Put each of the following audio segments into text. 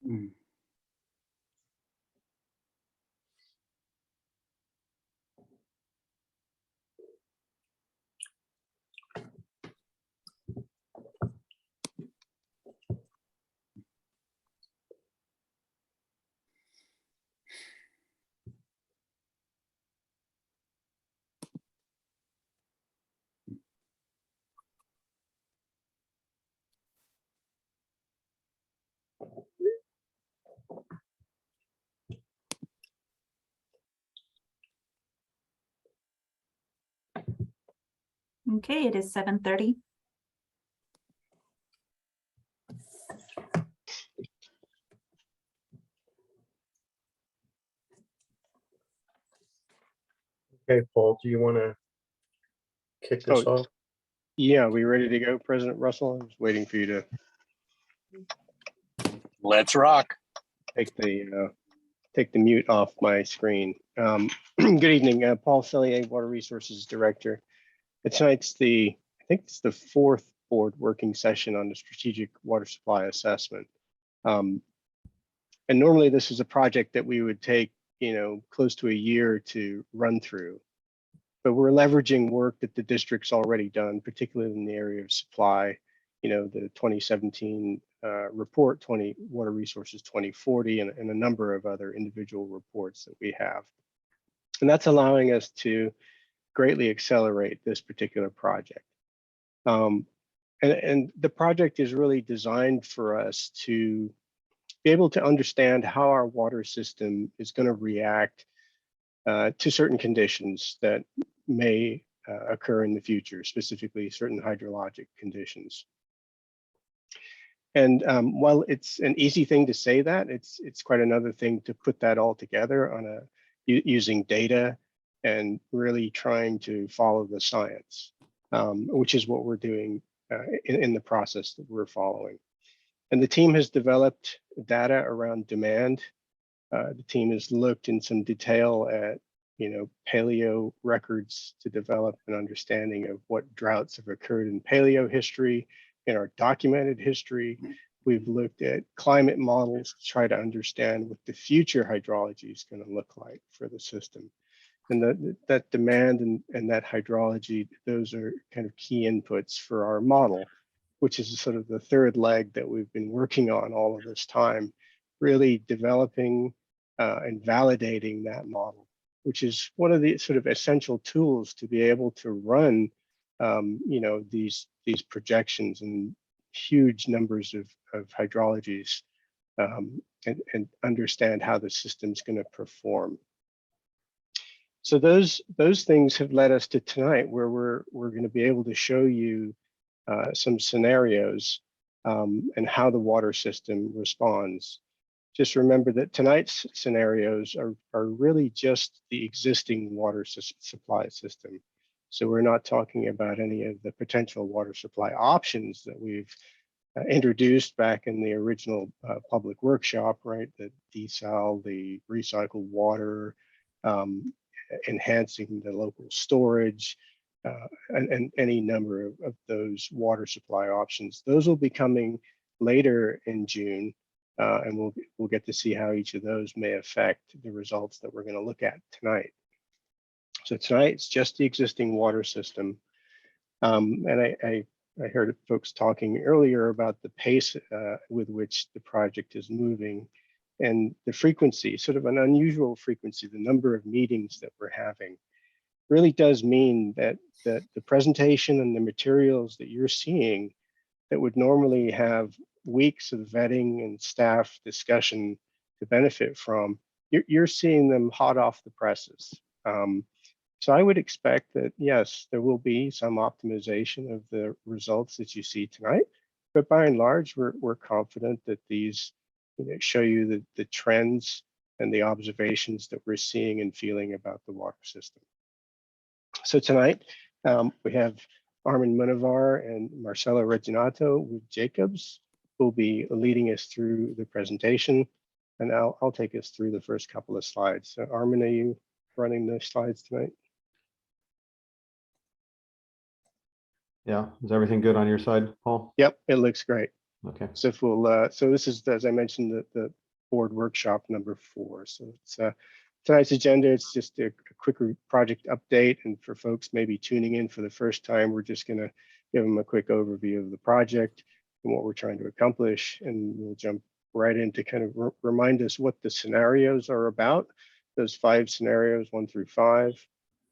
Mm. Okay, it is 7:30. Okay, Paul, do you want to kick this off? Yeah, we ready to go, President Russell? I was waiting for you to Let's rock. take the mute off my screen. Good evening, Paul Sellier, Water Resources Director. Tonight's I think it's the fourth board working session on the strategic water supply assessment. And normally this is a project that we would take, close to a year to run through. But we're leveraging work that the district's already done, particularly in the area of supply, the 2017 report, Water Resources 2040, and a number of other individual reports that we have. And that's allowing us to greatly accelerate this particular project. And the project is really designed for us to be able to understand how our water system is going to react to certain conditions that may occur in the future, specifically certain hydrologic conditions. And while it's an easy thing to say that, it's quite another thing to put that all together on using data and really trying to follow the science, which is what we're doing in the process that we're following. And the team has developed data around demand. The team has looked in some detail at paleo records to develop an understanding of what droughts have occurred in paleo history, in our documented history. We've looked at climate models to try to understand what the future hydrology is going to look like for the system. And that demand and that hydrology, those are kind of key inputs for our model, which is sort of the third leg that we've been working on all of this time, really developing and validating that model, which is one of the sort of essential tools to be able to run, these projections and huge numbers of hydrologies and understand how the system's going to perform. So those things have led us to tonight, where we're going to be able to show you some scenarios and how the water system responds. Just remember that tonight's scenarios are really just the existing water supply system. So we're not talking about any of the potential water supply options that we've introduced back in the original public workshop, right? The desal, the recycled water, enhancing the local storage, and any number of those water supply options. Those will be coming later in June, and we'll get to see how each of those may affect the results that we're going to look at tonight. So tonight it's just the existing water system, and I heard folks talking earlier about the pace with which the project is moving, and the frequency, sort of an unusual frequency, the number of meetings that we're having really does mean that the presentation and the materials that you're seeing that would normally have weeks of vetting and staff discussion to benefit from, you're seeing them hot off the presses. So I would expect that, yes, there will be some optimization of the results that you see tonight, but by and large, we're confident that these show you the trends and the observations that we're seeing and feeling about the water system. So tonight, we have Armin Munivar and Marcelo Reginato with Jacobs, who will be leading us through the presentation, and I'll take us through the first couple of slides. So Armin, are you running the slides tonight? Yeah, is everything good on your side, Paul? Yep, it looks great. Okay. So so this is, as I mentioned, the board workshop number 4. So it's tonight's agenda. It's just a quick project update, and for folks maybe tuning in for the first time, we're just going to give them a quick overview of the project and what we're trying to accomplish, and we'll jump right into kind of remind us what the scenarios are about. Those 5 scenarios, 1 through 5,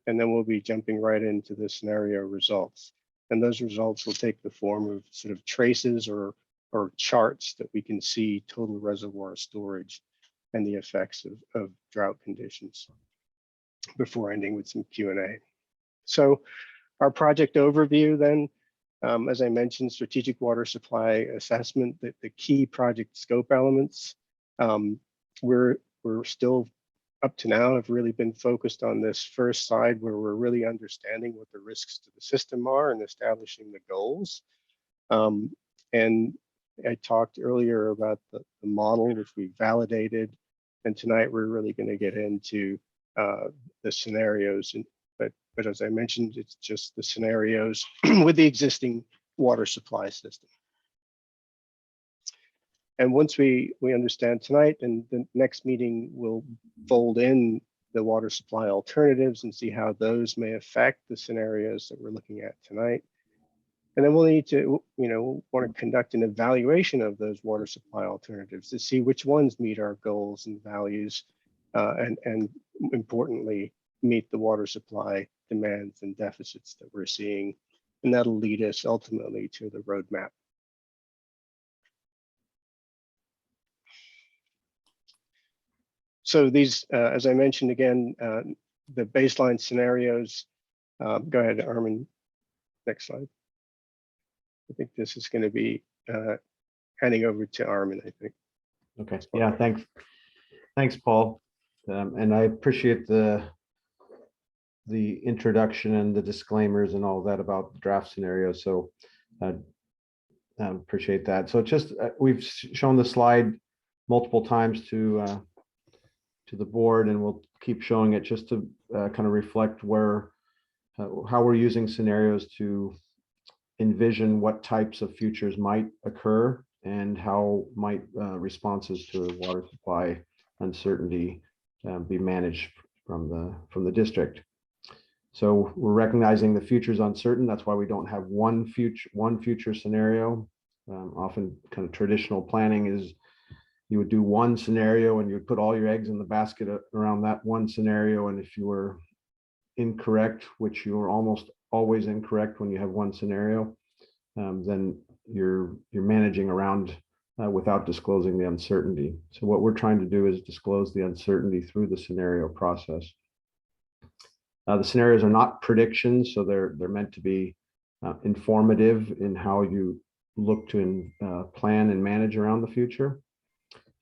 and then we'll be jumping right into the scenario results. And those results will take the form of sort of traces or charts that we can see total reservoir storage and the effects of drought conditions, before ending with some Q&A. So our project overview then, as I mentioned, strategic water supply assessment, the key project scope elements. We're still up to now have really been focused on this first side, where we're really understanding what the risks to the system are and establishing the goals. And I talked earlier about the model, which we validated, and tonight we're really going to get into the scenarios. But as I mentioned, it's just the scenarios with the existing water supply system. And once we understand tonight, and the next meeting we'll fold in the water supply alternatives and see how those may affect the scenarios that we're looking at tonight. And then we'll need to, want to conduct an evaluation of those water supply alternatives to see which ones meet our goals and values, and importantly, meet the water supply demands and deficits that we're seeing. And that'll lead us ultimately to the roadmap. So these, as I mentioned again, the baseline scenarios, go ahead, Armin, next slide. I think this is going to be handing over to Armin, I think. Okay. Yeah, thanks, Paul. And I appreciate the introduction and the disclaimers and all that about the draft scenario. So I appreciate that. So just we've shown the slide multiple times to the board, and we'll keep showing it just to kind of reflect how we're using scenarios to envision what types of futures might occur and how might responses to water supply uncertainty be managed from the district. So we're recognizing the future is uncertain. That's why we don't have one future scenario. Often kind of traditional planning is you would do one scenario and you would put all your eggs in the basket around that one scenario. And if you were incorrect, which you are almost always incorrect when you have one scenario, then you're managing around without disclosing the uncertainty. So what we're trying to do is disclose the uncertainty through the scenario process. The scenarios are not predictions, so they're meant to be informative in how you look to plan and manage around the future.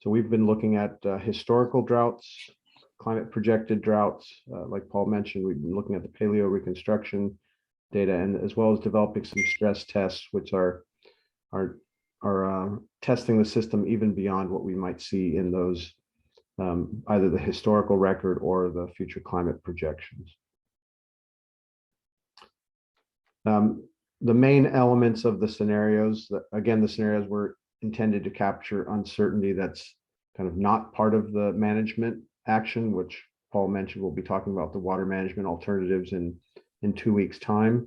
So we've been looking at historical droughts, climate projected droughts. Like Paul mentioned, we've been looking at the paleo reconstruction data, and as well as developing some stress tests, which are testing the system even beyond what we might see in those either the historical record or the future climate projections. The main elements of the scenarios, again, the scenarios were intended to capture uncertainty that's kind of not part of the management action, which Paul mentioned. We'll be talking about the water management alternatives in 2 weeks' time.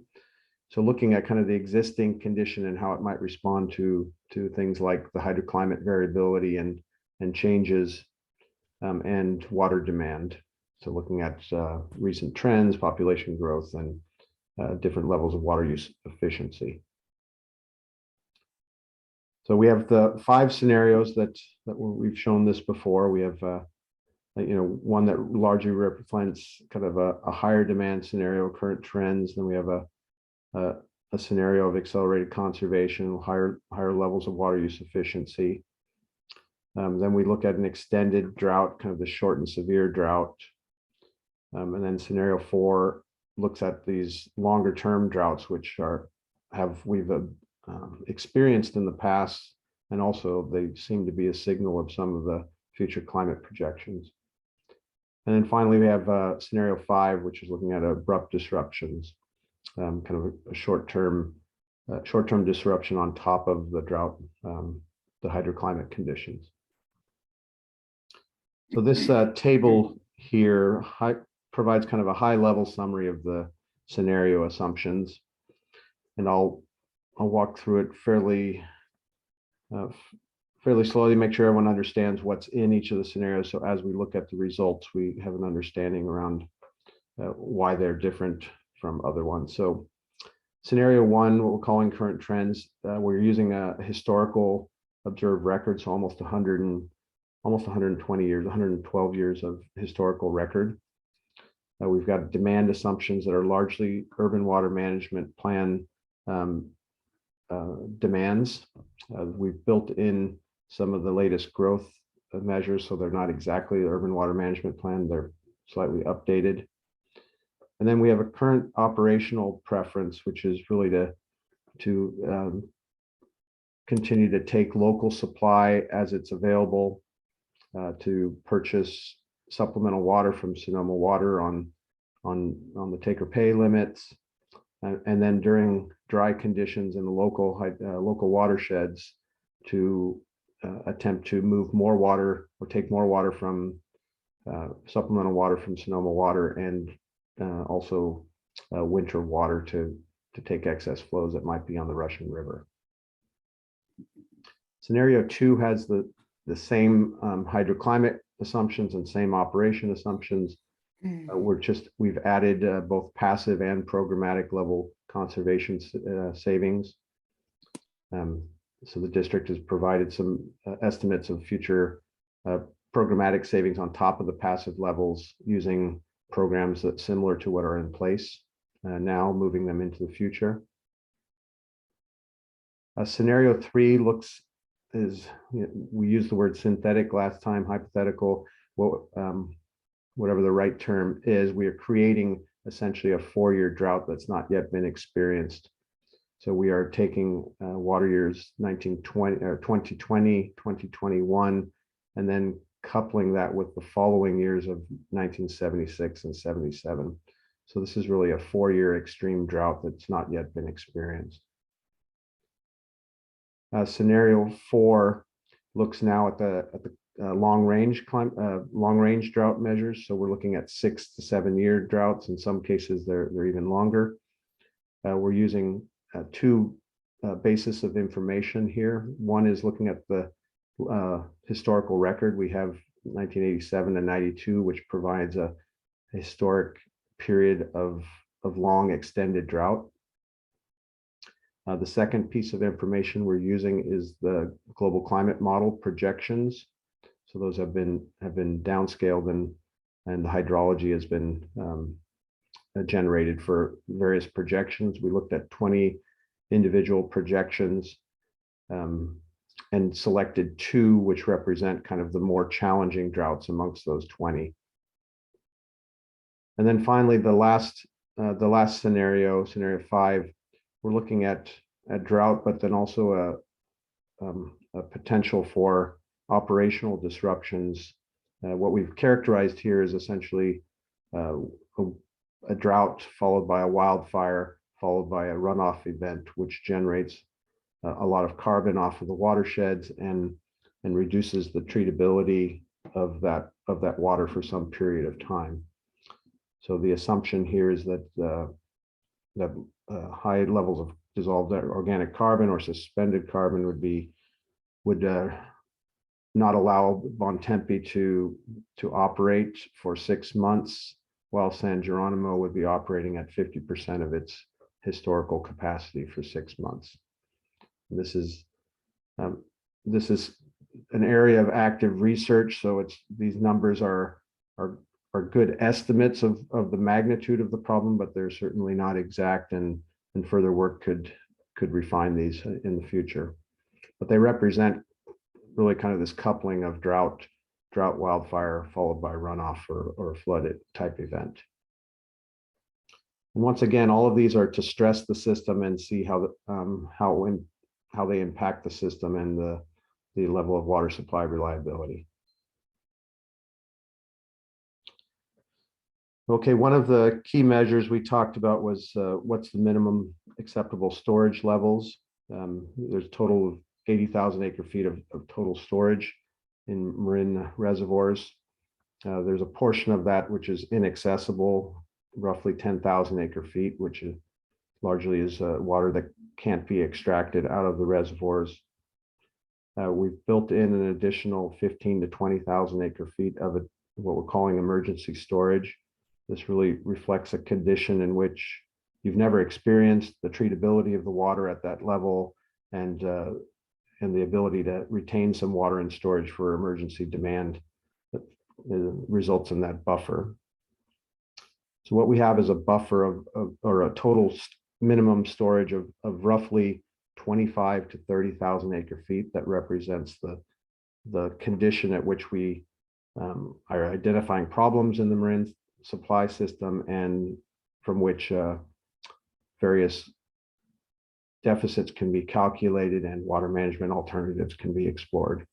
So looking at kind of the existing condition and how it might respond to things like the hydroclimate variability and changes and water demand. So looking at recent trends, population growth, and different levels of water use efficiency. So we have the 5 scenarios that we've shown this before. We have one that largely represents kind of a higher demand scenario, current trends. Then we have a scenario of accelerated conservation, higher levels of water use efficiency. Then we look at an extended drought, kind of the short and severe drought. And then scenario 4 looks at these longer term droughts, which we've experienced in the past, and also they seem to be a signal of some of the future climate projections. And then finally, we have scenario 5, which is looking at abrupt disruptions, kind of a short-term short-term disruption on top of the drought, the hydroclimate conditions. So this table here provides kind of a high-level summary of the scenario assumptions, and I'll walk through it fairly slowly, make sure everyone understands what's in each of the scenarios. So as we look at the results, we have an understanding around why they're different from other ones. So scenario one, what we're calling current trends, we're using a historical observed record, so almost 120 years, 112 years of historical record. We've got demand assumptions that are largely urban water management plan demands. We've built in some of the latest growth measures, so they're not exactly the urban water management plan, they're slightly updated. And then we have a current operational preference, which is really to continue to take local supply as it's available, to purchase supplemental water from Sonoma Water on the take or pay limits, and then during dry conditions in the local watersheds to attempt to move more water or take more water from supplemental water from Sonoma Water, and also winter water to take excess flows that might be on the Russian River. Scenario two has the same hydroclimate assumptions and same operation assumptions. We've added both passive and programmatic level conservation savings. So the district has provided some estimates of future programmatic savings on top of the passive levels using programs that's similar to what are in place now, moving them into the future. Scenario three we used the word synthetic last time, hypothetical, whatever the right term is. We are creating essentially a 4-year drought that's not yet been experienced. So we are taking water years 1920 or 2020, 2021, and then coupling that with the following years of 1976 and 77. So this is really a 4-year extreme drought that's not yet been experienced. Scenario four looks now at the long range drought measures. So we're looking at 6 to 7 year droughts. In some cases, they're even longer. We're using two bases of information here. One is looking at the historical record. We have 1987 and 92, which provides a historic period of long extended drought. The second piece of information we're using is the global climate model projections. So those have been downscaled, and the hydrology has been generated for various projections. We looked at 20 individual projections and selected 2 which represent kind of the more challenging droughts amongst those 20. And then finally, the last scenario 5, we're looking at drought, but then also a potential for operational disruptions. What we've characterized here is essentially a drought followed by a wildfire, followed by a runoff event, which generates a lot of carbon off of the watersheds and reduces the treatability of that water for some period of time. So the assumption here is that high levels of dissolved organic carbon or suspended carbon would not allow Bontempi to operate for 6 months, while San Geronimo would be operating at 50% of its historical capacity for 6 months. And this is an area of active research, so these numbers are good estimates of the magnitude of the problem, but they're certainly not exact, and further work could refine these in the future. But they represent really kind of this coupling of drought, wildfire, followed by runoff or flooded type event. And once again, all of these are to stress the system and see how they impact the system and the level of water supply reliability. Okay, one of the key measures we talked about was what's the minimum acceptable storage levels. There's a total of 80,000 acre feet of total storage in marine reservoirs. There's a portion of that which is inaccessible, roughly 10,000 acre feet, which is largely is water that can't be extracted out of the reservoirs. We've built in an additional 15 to 20,000 acre feet of what we're calling emergency storage. This really reflects a condition in which you've never experienced the treatability of the water at that level and the ability to retain some water in storage for emergency demand that results in that buffer. So what we have is a buffer or a total minimum storage of roughly 25 to 30,000 acre feet that represents the condition at which we are identifying problems in the marine supply system and from which various deficits can be calculated and water management alternatives can be explored.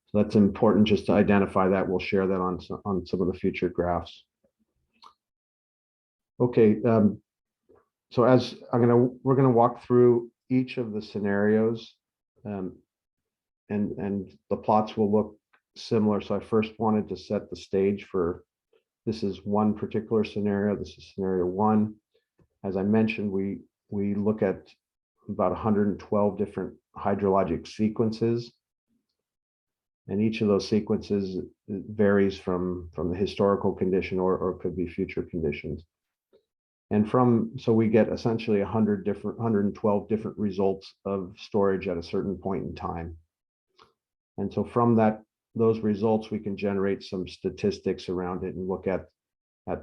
So that's important just to identify that. We'll share that on some of the future graphs. Okay, so as we're gonna walk through each of the scenarios, and the plots will look similar. So I first wanted to set the stage for, this is one particular scenario. This is scenario one. As I mentioned, we look at about 112 different hydrologic sequences. And each of those sequences varies from the historical condition or could be future conditions. And so we get essentially 112 different results of storage at a certain point in time. And so from those results, we can generate some statistics around it and look at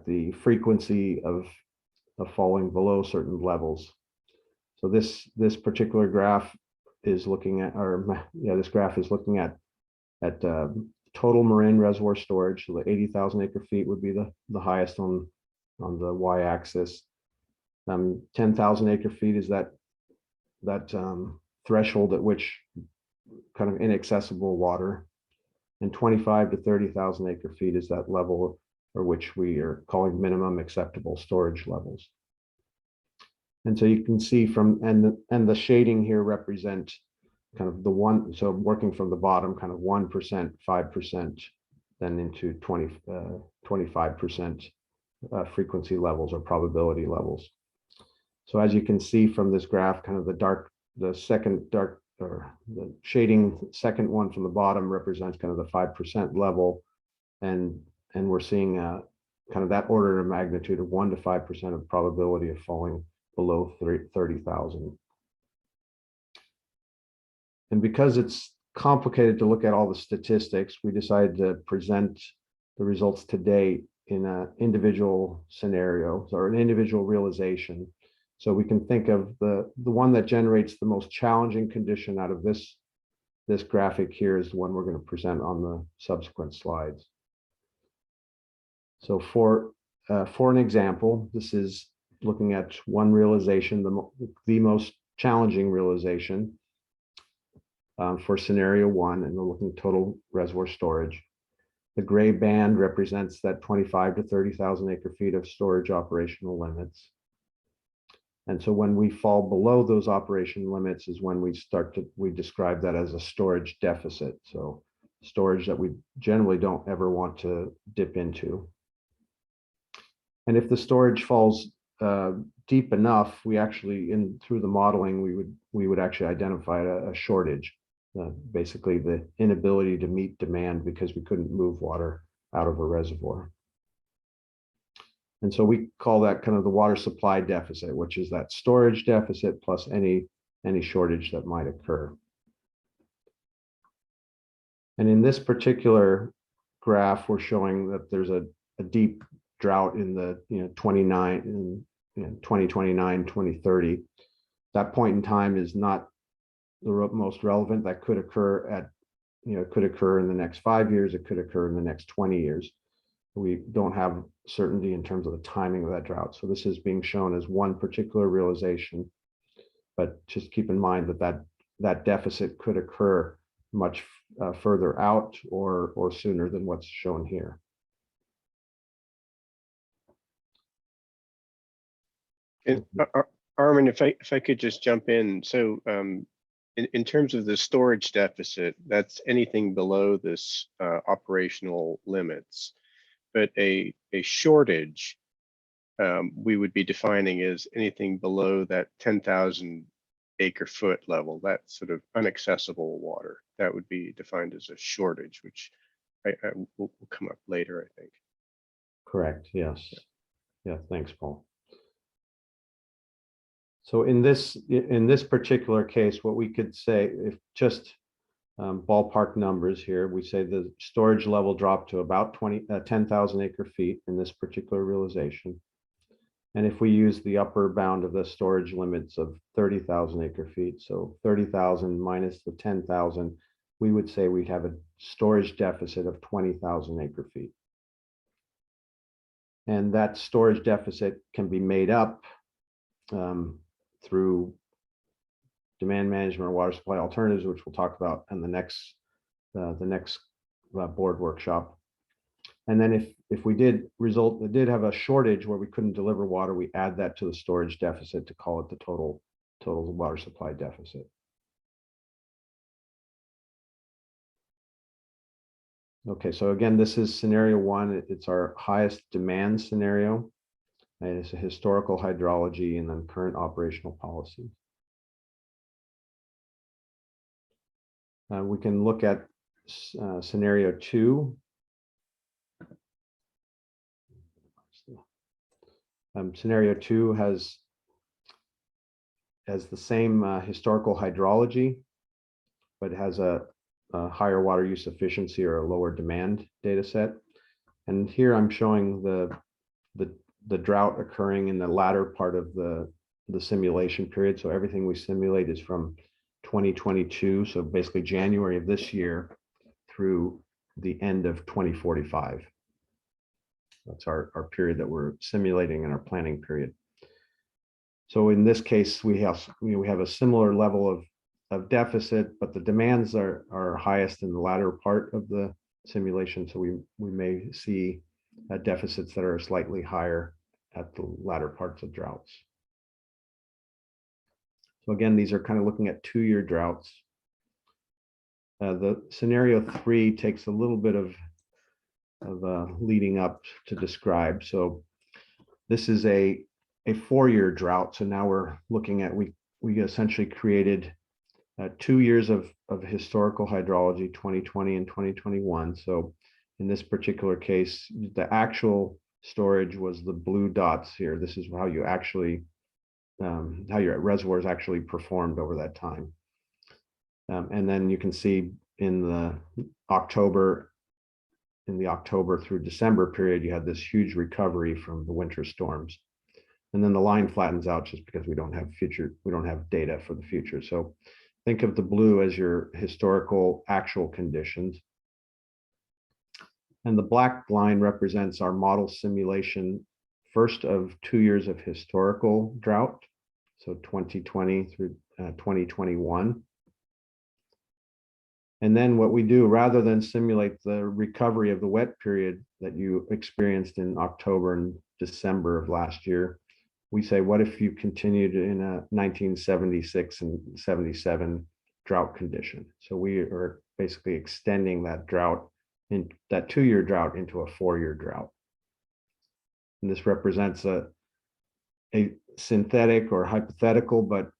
the frequency of falling below certain levels. So this particular graph is looking at, this graph is looking at total marine reservoir storage. So the 80,000 acre feet would be the highest on the y-axis. 10,000 acre feet is that threshold at which kind of inaccessible water, and 25 to 30,000 acre feet is that level for which we are calling minimum acceptable storage levels. And so you can see from, and the shading here represent kind of the one, so working from the bottom, kind of 1%, 5%, then into 25% frequency levels or probability levels. So as you can see from this graph, kind of the second dark, or the shading second one from the bottom represents kind of the 5% level. And we're seeing kind of that order of magnitude of 1 to 5% of probability of falling below 30,000. And because it's complicated to look at all the statistics, we decided to present the results today in an individual scenario or an individual realization. So we can think of the one that generates the most challenging condition out of this graphic here is the one we're going to present on the subsequent slides. So for an example, this is looking at one realization, the most challenging realization for scenario one, and we're looking at total reservoir storage. The gray band represents that 25 to 30,000 acre feet of storage operational limits. And so when we fall below those operation limits is when we describe that as a storage deficit. So storage that we generally don't ever want to dip into. And if the storage falls deep enough, we actually, through the modeling, we would actually identify a shortage, basically the inability to meet demand because we couldn't move water out of a reservoir. And so we call that kind of the water supply deficit, which is that storage deficit plus any shortage that might occur. And in this particular graph, we're showing that there's a deep drought in the 2029, 2030. That point in time is not the most relevant. That could occur at, it could occur in the next 5 years. It could occur in the next 20 years. We don't have certainty in terms of the timing of that drought. So this is being shown as one particular realization, but just keep in mind that deficit could occur much further out or sooner than what's shown here. And Armin, if I could just jump in. So in terms of the storage deficit, that's anything below this operational limits. But a shortage, we would be defining as anything below that 10,000 acre foot level, that sort of inaccessible water. That would be defined as a shortage, which I will come up later, I think. Correct, yes. Yeah, thanks, Paul. So in this particular case, what we could say, if just ballpark numbers here, we say the storage level dropped to about 10,000 acre feet in this particular realization. And if we use the upper bound of the storage limits of 30,000 acre feet, so 30,000 minus the 10,000, we would say we'd have a storage deficit of 20,000 acre feet. And that storage deficit can be made up through demand management or water supply alternatives, which we'll talk about in the next board workshop. And then if we did have a shortage where we couldn't deliver water, we add that to the storage deficit to call it the total water supply deficit. Okay, so again, this is scenario one. It's our highest demand scenario. And it's a historical hydrology and then current operational policy. We can look at scenario two. Scenario two has the same historical hydrology, but has a higher water use efficiency or a lower demand data set. And here I'm showing the drought occurring in the latter part of the simulation period. So everything we simulate is from 2022. So basically January of this year through the end of 2045. That's our period that we're simulating in our planning period. So in this case, we have a similar level of deficit, but the demands are highest in the latter part of the simulation. So we may see deficits that are slightly higher at the latter parts of droughts. So again, these are kind of looking at 2-year droughts. The scenario 3 takes a little bit of leading up to describe. So this is a 4-year drought. So now we're looking at, we essentially created 2 years of historical hydrology, 2020 and 2021. So in this particular case, the actual storage was the blue dots here. This is how you actually, how your reservoirs actually performed over that time. And then you can see in the October through December period, you had this huge recovery from the winter storms. And then the line flattens out just because we don't have data for the future. So think of the blue as your historical actual conditions. And the black line represents our model simulation, first of 2 years of historical drought. So 2020 through 2021. And then what we do, rather than simulate the recovery of the wet period that you experienced in October and December of last year, we say, what if you continued in a 1976 and 77 drought condition? So we are basically extending that drought, in that 2-year drought, into a 4-year drought. And this represents a synthetic or hypothetical but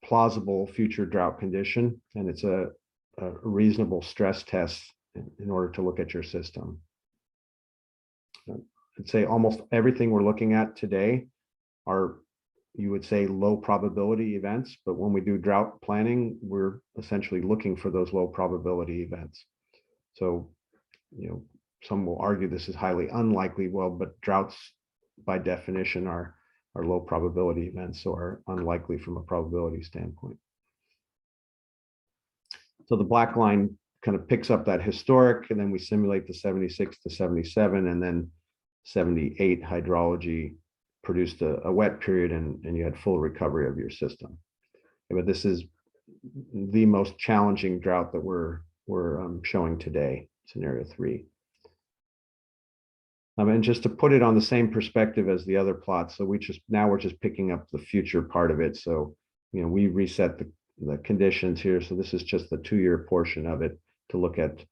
plausible future drought condition, and it's a reasonable stress test in order to look at your system. I'd say almost everything we're looking at today are, you would say, low probability events, but when we do drought planning, we're essentially looking for those low probability events. So, some will argue this is highly unlikely. Well, but droughts by definition are low probability events, so are unlikely from a probability standpoint. So the black line kind of picks up that historic, and then we simulate the 76 to 77, and then 78 hydrology produced a wet period, and you had full recovery of your system. But this is the most challenging drought that we're showing today, scenario 3. And just to put it on the same perspective as the other plots, so we're just picking up the future part of it. So, we reset the conditions here. So this is just the 2-year portion of it to look at.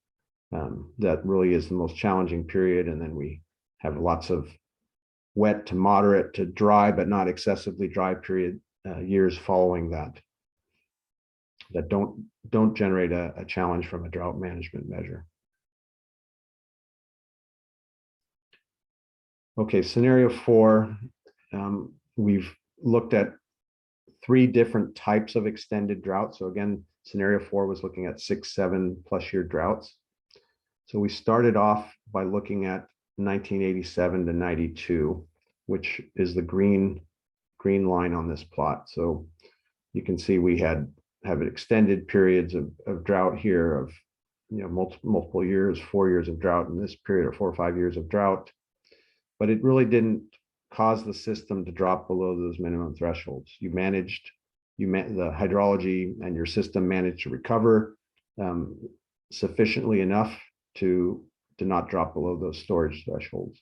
That really is the most challenging period. And then we have lots of wet to moderate to dry, but not excessively dry period years following that don't generate a challenge from a drought management measure. Okay, scenario 4, we've looked at 3 different types of extended drought. So again, scenario 4 was looking at 6, 7+ year droughts. So we started off by looking at 1987 to 92, which is the green line on this plot. So you can see we have extended periods of drought here of multiple years, 4 years of drought in this period, or 4 or 5 years of drought. But it really didn't cause the system to drop below those minimum thresholds. The hydrology and your system managed to recover sufficiently enough to not drop below those storage thresholds.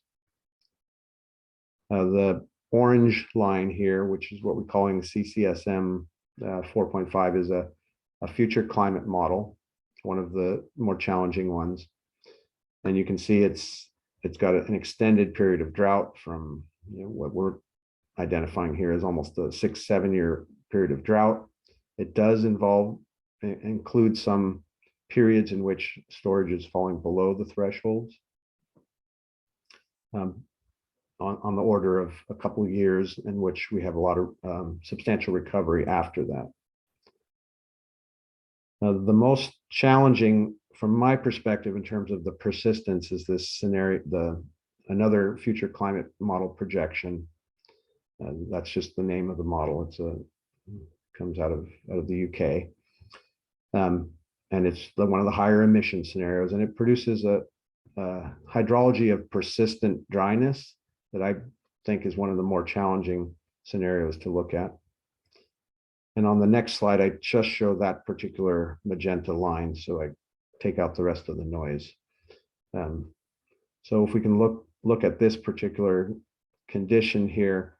The orange line here, which is what we're calling CCSM 4.5, is a future climate model, one of the more challenging ones. And you can see it's got an extended period of drought from what we're identifying here as almost a 6, 7 year period of drought. It does include some periods in which storage is falling below the thresholds, on the order of a couple of years, in which we have a lot of substantial recovery after that. The most challenging from my perspective in terms of the persistence is this scenario, another future climate model projection. That's just the name of the model. Comes out of the UK. And it's one of the higher emission scenarios, and it produces a hydrology of persistent dryness that I think is one of the more challenging scenarios to look at. And on the next slide, I just show that particular magenta line, so I take out the rest of the noise. So if we can look at this particular condition here,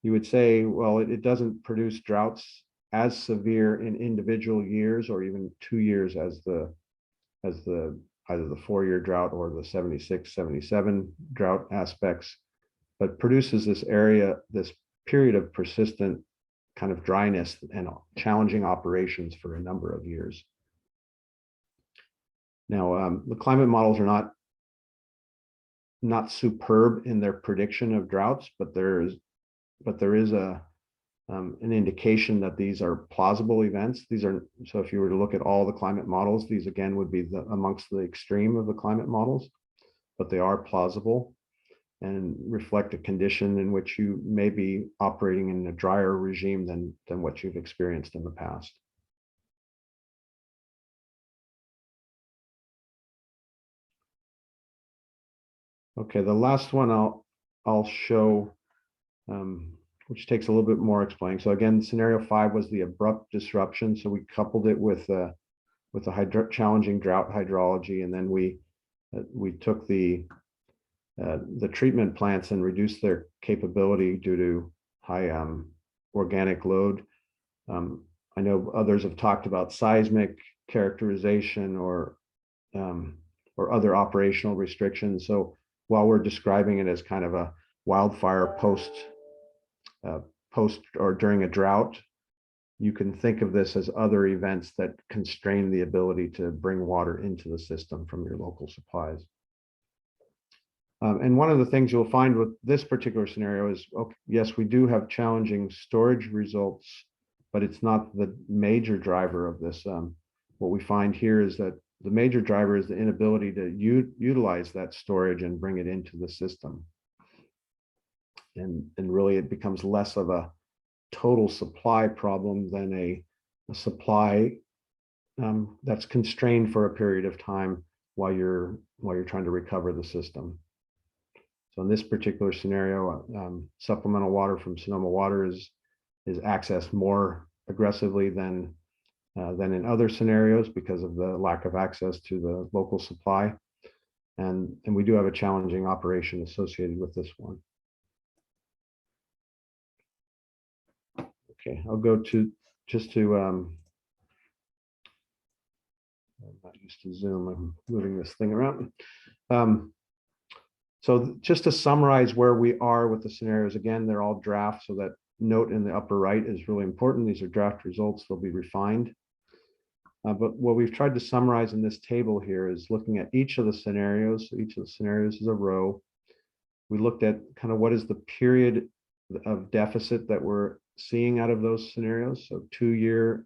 you would say, well, it doesn't produce droughts as severe in individual years, or even 2 years as either the 4-year drought or the 76, 77 drought aspects, but produces this period of persistent kind of dryness and challenging operations for a number of years. Now, the climate models are not superb in their prediction of droughts, but there is an indication that these are plausible events. So if you were to look at all the climate models, these again would be amongst the extreme of the climate models, but they are plausible and reflect a condition in which you may be operating in a drier regime than what you've experienced in the past. Okay, the last one I'll show, which takes a little bit more explaining. So again, scenario 5 was the abrupt disruption. So we coupled it with a challenging drought hydrology, and then we took the treatment plants and reduced their capability due to high organic load. I know others have talked about seismic characterization or other operational restrictions. So while we're describing it as kind of a wildfire post or during a drought, you can think of this as other events that constrain the ability to bring water into the system from your local supplies. And one of the things you'll find with this particular scenario is, okay, yes, we do have challenging storage results, but it's not the major driver of this. What we find here is that the major driver is the inability to utilize that storage and bring it into the system. And really it becomes less of a total supply problem than a supply that's constrained for a period of time while you're trying to recover the system. So in this particular scenario, supplemental water from Sonoma Water is accessed more aggressively than in other scenarios because of the lack of access to the local supply. And we do have a challenging operation associated with this one. Okay, I'll go to just to I'm not used to Zoom. I'm moving this thing around. So just to summarize where we are with the scenarios, again, they're all drafts, so that note in the upper right is really important. These are draft results, they'll be refined. But what we've tried to summarize in this table here is looking at each of the scenarios. So each of the scenarios is a row. We looked at kind of what is the period of deficit that we're seeing out of those scenarios. So 2-year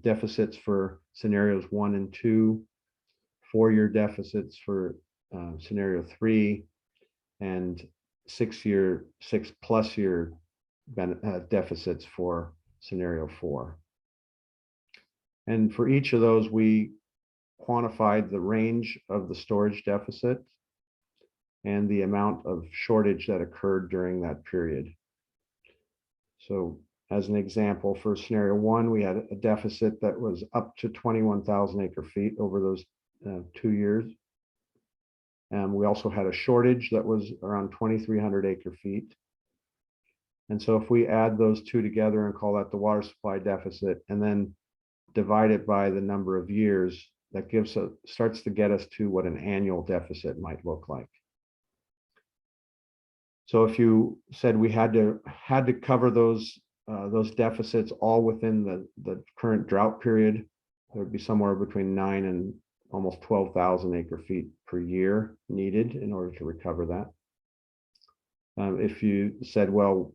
deficits for scenarios 1 and 2, 4-year deficits for scenario 3, and 6+ year deficits for scenario 4. And for each of those, we quantified the range of the storage deficit and the amount of shortage that occurred during that period. So as an example, for scenario 1, we had a deficit that was up to 21,000 acre feet over those 2 years. And we also had a shortage that was around 2,300 acre feet. And so if we add those two together and call that the water supply deficit, and then divide it by the number of years, that starts to get us to what an annual deficit might look like. So if you said we had to cover those deficits all within the current drought period, there would be somewhere between 9 and almost 12,000 acre feet per year needed in order to recover that. If you said, well,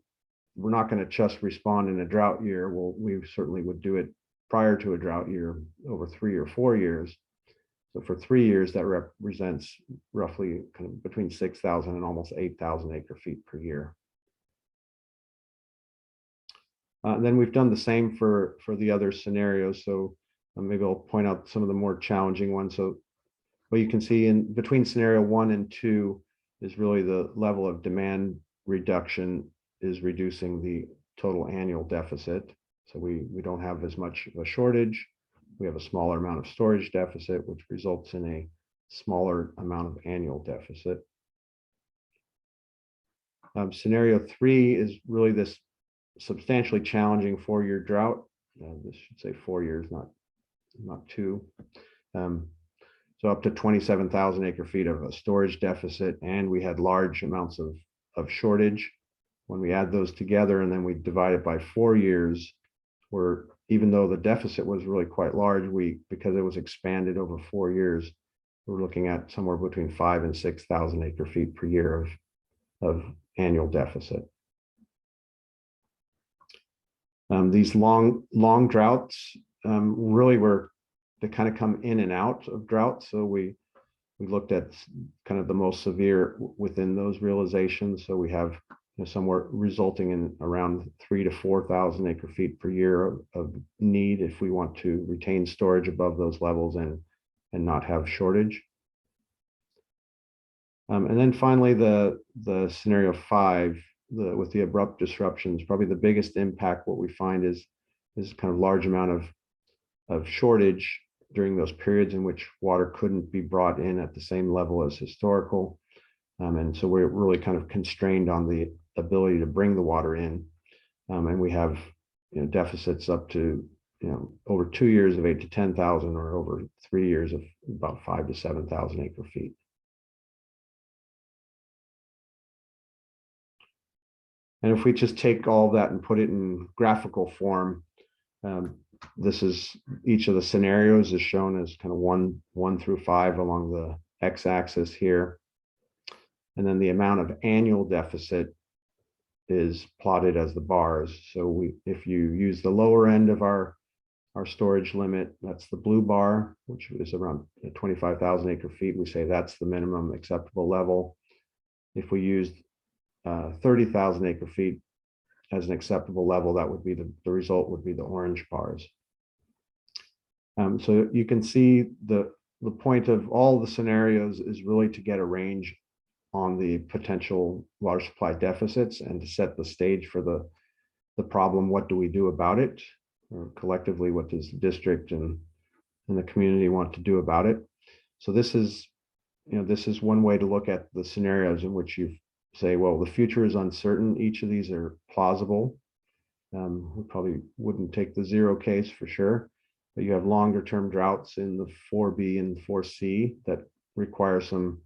we're not going to just respond in a drought year, well, we certainly would do it prior to a drought year over 3 or 4 years. So for 3 years, that represents roughly kind of between 6,000 and almost 8,000 acre feet per year. Then we've done the same for the other scenarios. So maybe I'll point out some of the more challenging ones. So what you can see in between scenario 1 and 2 is really the level of demand reduction is reducing the total annual deficit. So we don't have as much of a shortage. We have a smaller amount of storage deficit, which results in a smaller amount of annual deficit. Scenario 3 is really this substantially challenging 4-year drought. This should say 4 years, not 2. So up to 27,000 acre feet of a storage deficit, and we had large amounts of shortage. When we add those together and then we divide it by 4 years, even though the deficit was really quite large, because it was expanded over 4 years, we're looking at somewhere between 5,000 and 6,000 acre feet per year of annual deficit. These long droughts really they kind of come in and out of drought. So we looked at kind of the most severe within those realizations. So we have somewhere resulting in around 3,000 to 4,000 acre feet per year of need if we want to retain storage above those levels and not have shortage. And then finally, the scenario 5, with the abrupt disruptions, probably the biggest impact. What we find is kind of large amount of shortage during those periods in which water couldn't be brought in at the same level as historical. And so we're really kind of constrained on the ability to bring the water in. And we have deficits up to over 2 years of 8,000 to 10,000, or over 3 years of about 5,000 to 7,000 acre feet. And if we just take all that and put it in graphical form, this is each of the scenarios is shown as kind of 1 through 5 along the x-axis here. And then the amount of annual deficit is plotted as the bars. So if you use the lower end of our storage limit, that's the blue bar, which is around 25,000 acre feet. We say that's the minimum acceptable level. If we used 30,000 acre feet as an acceptable level, that would be the result would be the orange bars. So you can see the point of all the scenarios is really to get a range on the potential water supply deficits and to set the stage for the problem. What do we do about it? Or collectively, what does the district and the community want to do about it? So this is this is one way to look at the scenarios in which you say, well, the future is uncertain. Each of these are plausible. We probably wouldn't take the 0 case for sure, but you have longer term droughts in the 4B and 4C that require some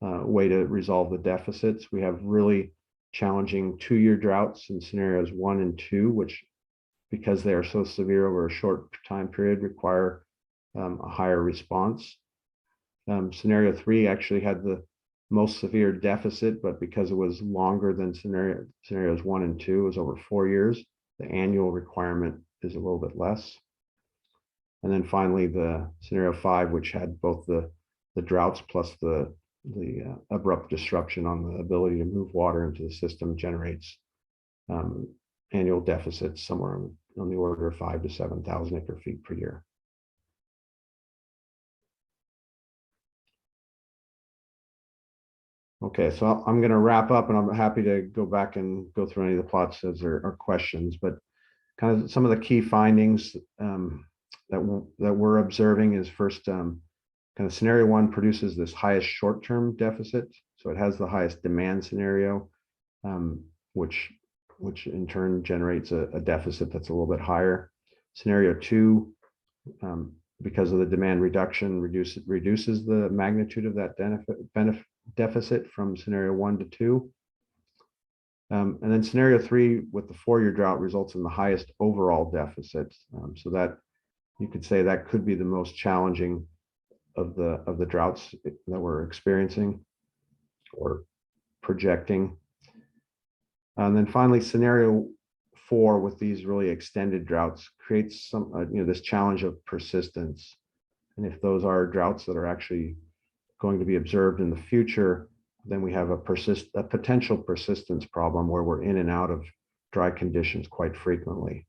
way to resolve the deficits. We have really challenging 2-year droughts in scenarios 1 and 2, which, because they are so severe over a short time period, require a higher response. Scenario 3 actually had the most severe deficit, but because it was longer than scenarios 1 and 2, it was over 4 years, the annual requirement is a little bit less. And then finally, the scenario 5, which had both the droughts plus the abrupt disruption on the ability to move water into the system, generates annual deficits somewhere on the order of 5,000 to 7,000 acre feet per year. Okay, so I'm going to wrap up, and I'm happy to go back and go through any of the plots as there are questions, but kind of some of the key findings that we're observing is first, kind of scenario 1 produces this highest short-term deficit. So it has the highest demand scenario, which in turn generates a deficit that's a little bit higher. Scenario 2, because of the demand reduction, reduces the magnitude of that deficit from scenario 1 to 2. And then scenario 3 with the 4-year drought results in the highest overall deficit. So that you could say that could be the most challenging of the droughts that we're experiencing or projecting. And then finally, scenario 4 with these really extended droughts creates some, this challenge of persistence. And if those are droughts that are actually going to be observed in the future, then we have a potential persistence problem where we're in and out of dry conditions quite frequently.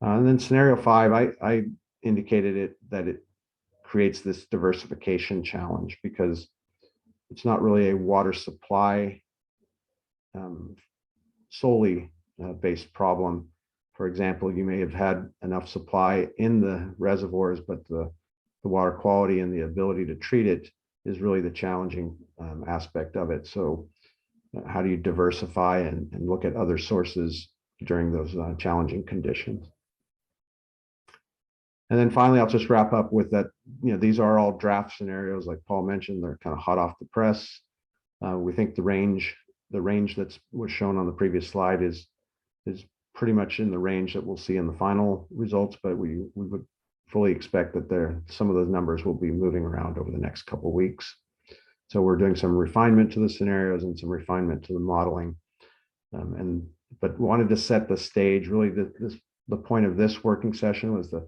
And then scenario 5, I indicated that it creates this diversification challenge because it's not really a water supply solely based problem. For example, you may have had enough supply in the reservoirs, but the water quality and the ability to treat it is really the challenging aspect of it. So how do you diversify and look at other sources during those challenging conditions? And then finally, I'll just wrap up with that, these are all draft scenarios, like Paul mentioned, they're kind of hot off the press. We think the range that was shown on the previous slide is pretty much in the range that we'll see in the final results, but we would fully expect that some of those numbers will be moving around over the next couple of weeks. So we're doing some refinement to the scenarios and some refinement to the modeling, but wanted to set the stage. Really, the point of this working session was to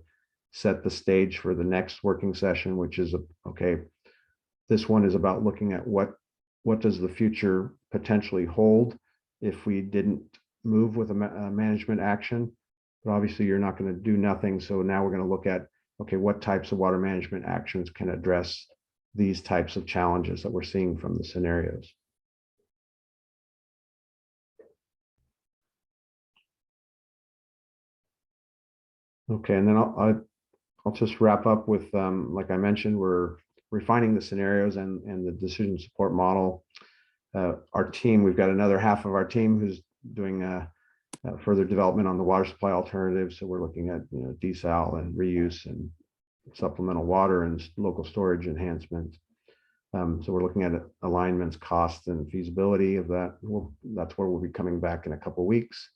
set the stage for the next working session, which is okay. This one is about looking at what does the future potentially hold if we didn't move with a management action. But obviously you're not going to do nothing. So now we're going to look at, okay, what types of water management actions can address these types of challenges that we're seeing from the scenarios. Okay, and then I'll just wrap up with, like I mentioned, we're refining the scenarios and the decision support model. Our team, we've got another half of our team who's doing further development on the water supply alternatives. So we're looking at desal and reuse and supplemental water and local storage enhancement. So we're looking at alignments, costs, and feasibility of that. That's where we'll be coming back in a couple of weeks.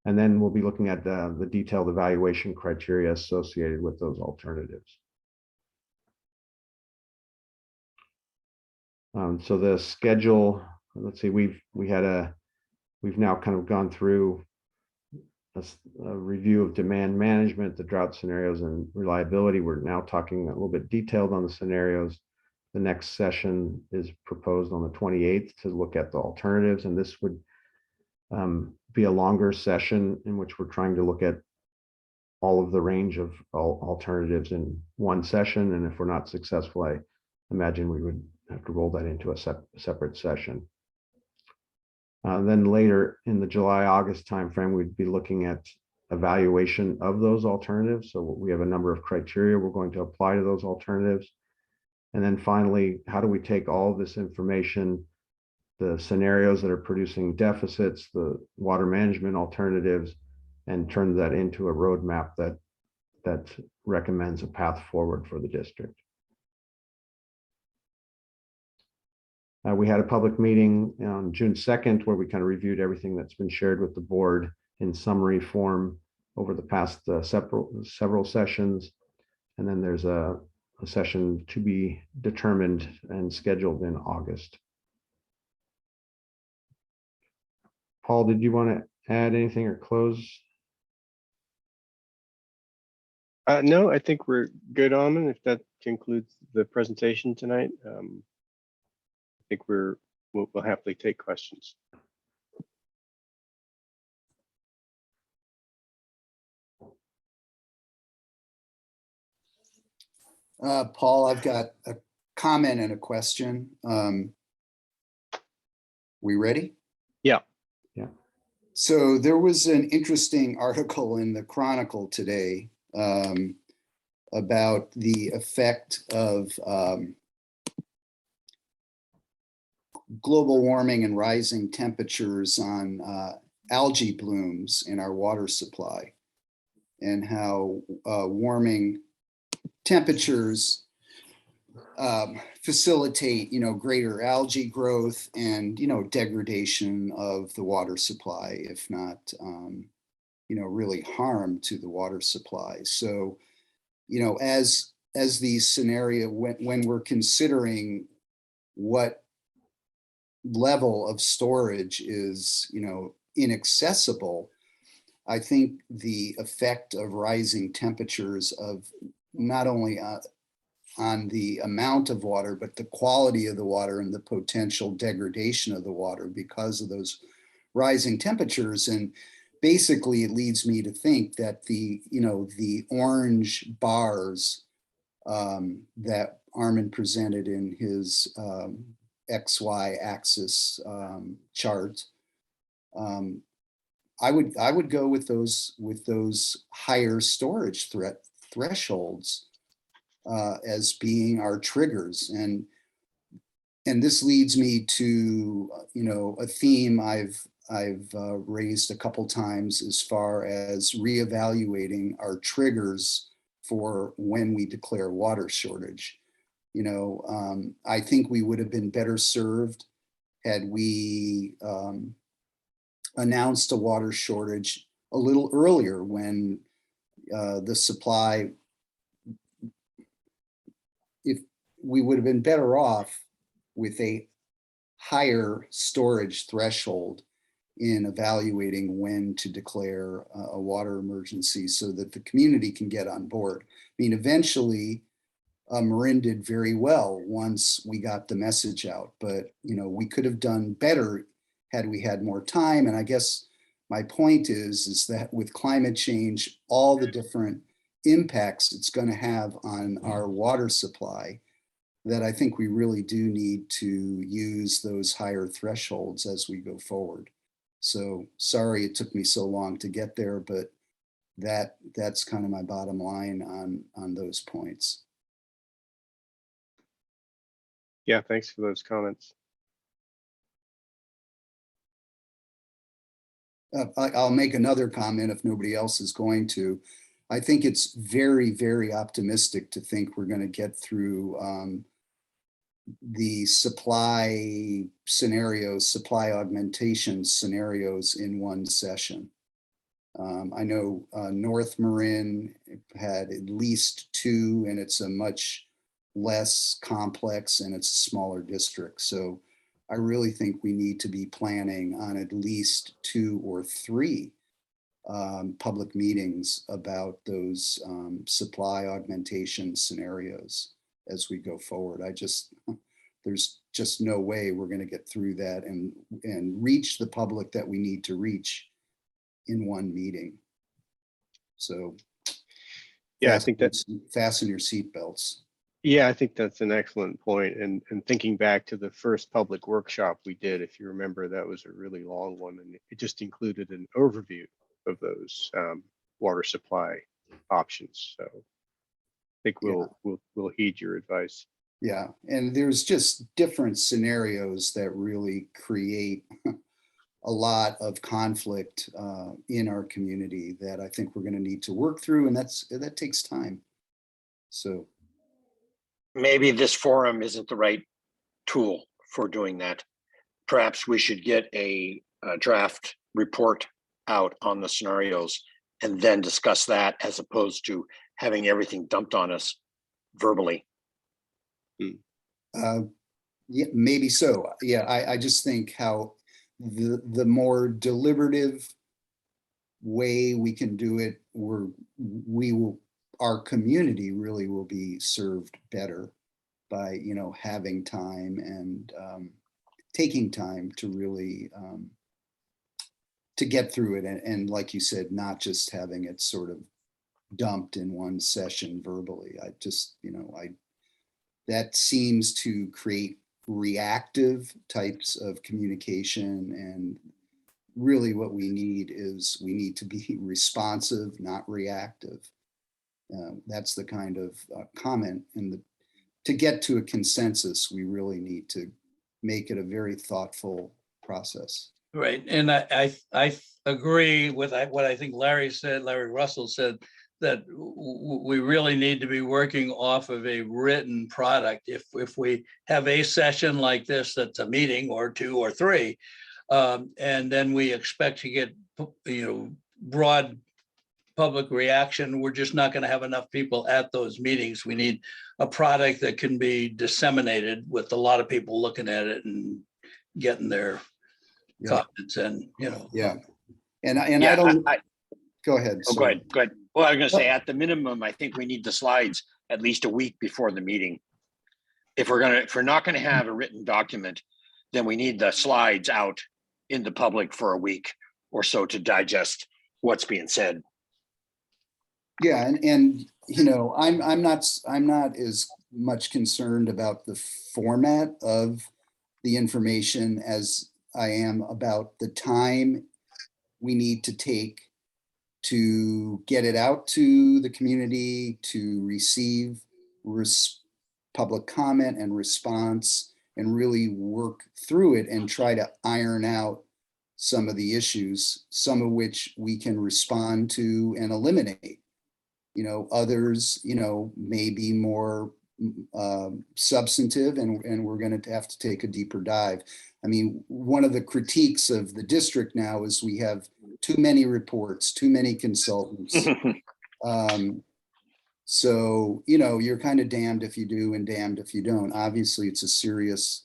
And then we'll be looking at the detailed evaluation criteria associated with those alternatives. So the schedule, let's see, we've now kind of gone through a review of demand management, the drought scenarios, and reliability. We're now talking a little bit detailed on the scenarios. The next session is proposed on the 28th to look at the alternatives, and this would be a longer session in which we're trying to look at all of the range of alternatives in one session. And if we're not successful, I imagine we would have to roll that into a separate session. Then later in the July-August timeframe, we'd be looking at evaluation of those alternatives. So we have a number of criteria we're going to apply to those alternatives. And then finally, how do we take all this information, the scenarios that are producing deficits, the water management alternatives, and turn that into a roadmap that recommends a path forward for the district. We had a public meeting on June 2nd where we kind of reviewed everything that's been shared with the board in summary form over the past several sessions. And then there's a session to be determined and scheduled in August. Paul, did you want to add anything or close? No, I think we're good, Alman. If that concludes the presentation tonight, I think we'll happily take questions. Paul, I've got a comment and a question. We ready? Yeah. Yeah. So there was an interesting article in the Chronicle today about the effect of global warming and rising temperatures on algae blooms in our water supply, and how warming temperatures facilitate, greater algae growth and, degradation of the water supply, if not, really harm to the water supply. So, as these scenario, when we're considering what level of storage is, inaccessible, I think the effect of rising temperatures of not only on the amount of water, but the quality of the water and the potential degradation of the water because of those rising temperatures. And basically it leads me to think that the orange bars that Armin presented in his XY axis chart, I would go with those higher storage thresholds as being our triggers. And this leads me to a theme I've raised a couple times as far as reevaluating our triggers for when we declare water shortage. I think we would have been better served had we announced a water shortage a little earlier, when the supply, if we would have been better off with a higher storage threshold in evaluating when to declare a water emergency so that the community can get on board. I mean, eventually, Marin did very well once we got the message out, but we could have done better had we had more time. And I guess my point is that with climate change, all the different impacts it's going to have on our water supply, that I think we really do need to use those higher thresholds as we go forward. So sorry it took me so long to get there, but that's kind of my bottom line on those points. Yeah, thanks for those comments. I'll make another comment if nobody else is going to. I think it's very, very optimistic to think we're going to get through the supply scenarios, supply augmentation scenarios in one session. I know North Marin had at least two, and it's a much less complex and it's a smaller district. So I really think we need to be planning on at least 2 or 3 public meetings about those supply augmentation scenarios as we go forward. There's just no way we're going to get through that and reach the public that we need to reach in one meeting. So yeah, I think that fasten your seatbelts. Yeah, I think that's an excellent point. And thinking back to the first public workshop we did, if you remember, that was a really long one, and it just included an overview of those water supply options. So I think we'll heed your advice. Yeah, and there's just different scenarios that really create a lot of conflict in our community that I think we're going to need to work through, and that takes time. So Maybe this forum isn't the right tool for doing that. Perhaps we should get a draft report out on the scenarios and then discuss that as opposed to having everything dumped on us verbally. yeah, maybe so. Yeah, I just think how the more deliberative way we can do it, our community really will be served better by, you know, having time and taking time to really to get through it. And like you said, not just having it sort of dumped in one session verbally. I just, you know, that seems to create reactive types of communication, and really what we need to be responsive, not reactive. That's the kind of comment, and to get to a consensus, we really need to make it a very thoughtful process. Right, and I agree with what I think Larry said, Larry Russell said, that we really need to be working off of a written product. If we have a session like this, that's a meeting or two or three, and then we expect to get, you know, broad public reaction, we're just not going to have enough people at those meetings. We need a product that can be disseminated with a lot of people looking at it and getting their Yeah, comments and, you know. yeah. And I Yeah, don't, go ahead. Oh, go sorry. ahead, go ahead. Well, I was gonna say, at the minimum, I think we need the slides at least a week before the meeting. If we're not gonna have a written document, then we need the slides out in the public for a week or so to digest what's being said. Yeah, and you know, I'm not as much concerned about the format of the information as I am about the time we need to take to get it out to the community, to receive public comment and response, and really work through it and try to iron out some of the issues, some of which we can respond to and eliminate. You know, others, you know, may be more substantive, and we're going to have to take a deeper dive. I mean, one of the critiques of the district now is we have too many reports, too many consultants. So, you know, you're kind of damned if you do and damned if you don't. Obviously, it's a serious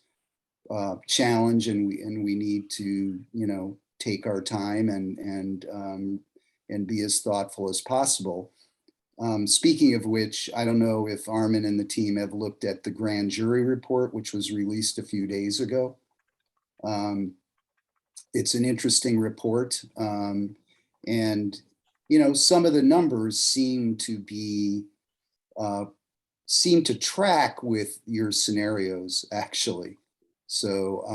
challenge, and we need to, you know, take our time and be as thoughtful as possible. Speaking of which, I don't know if Armin and the team have looked at the grand jury report, which was released a few days ago. It's an interesting report. And, you know, some of the numbers seem to track with your scenarios, actually. So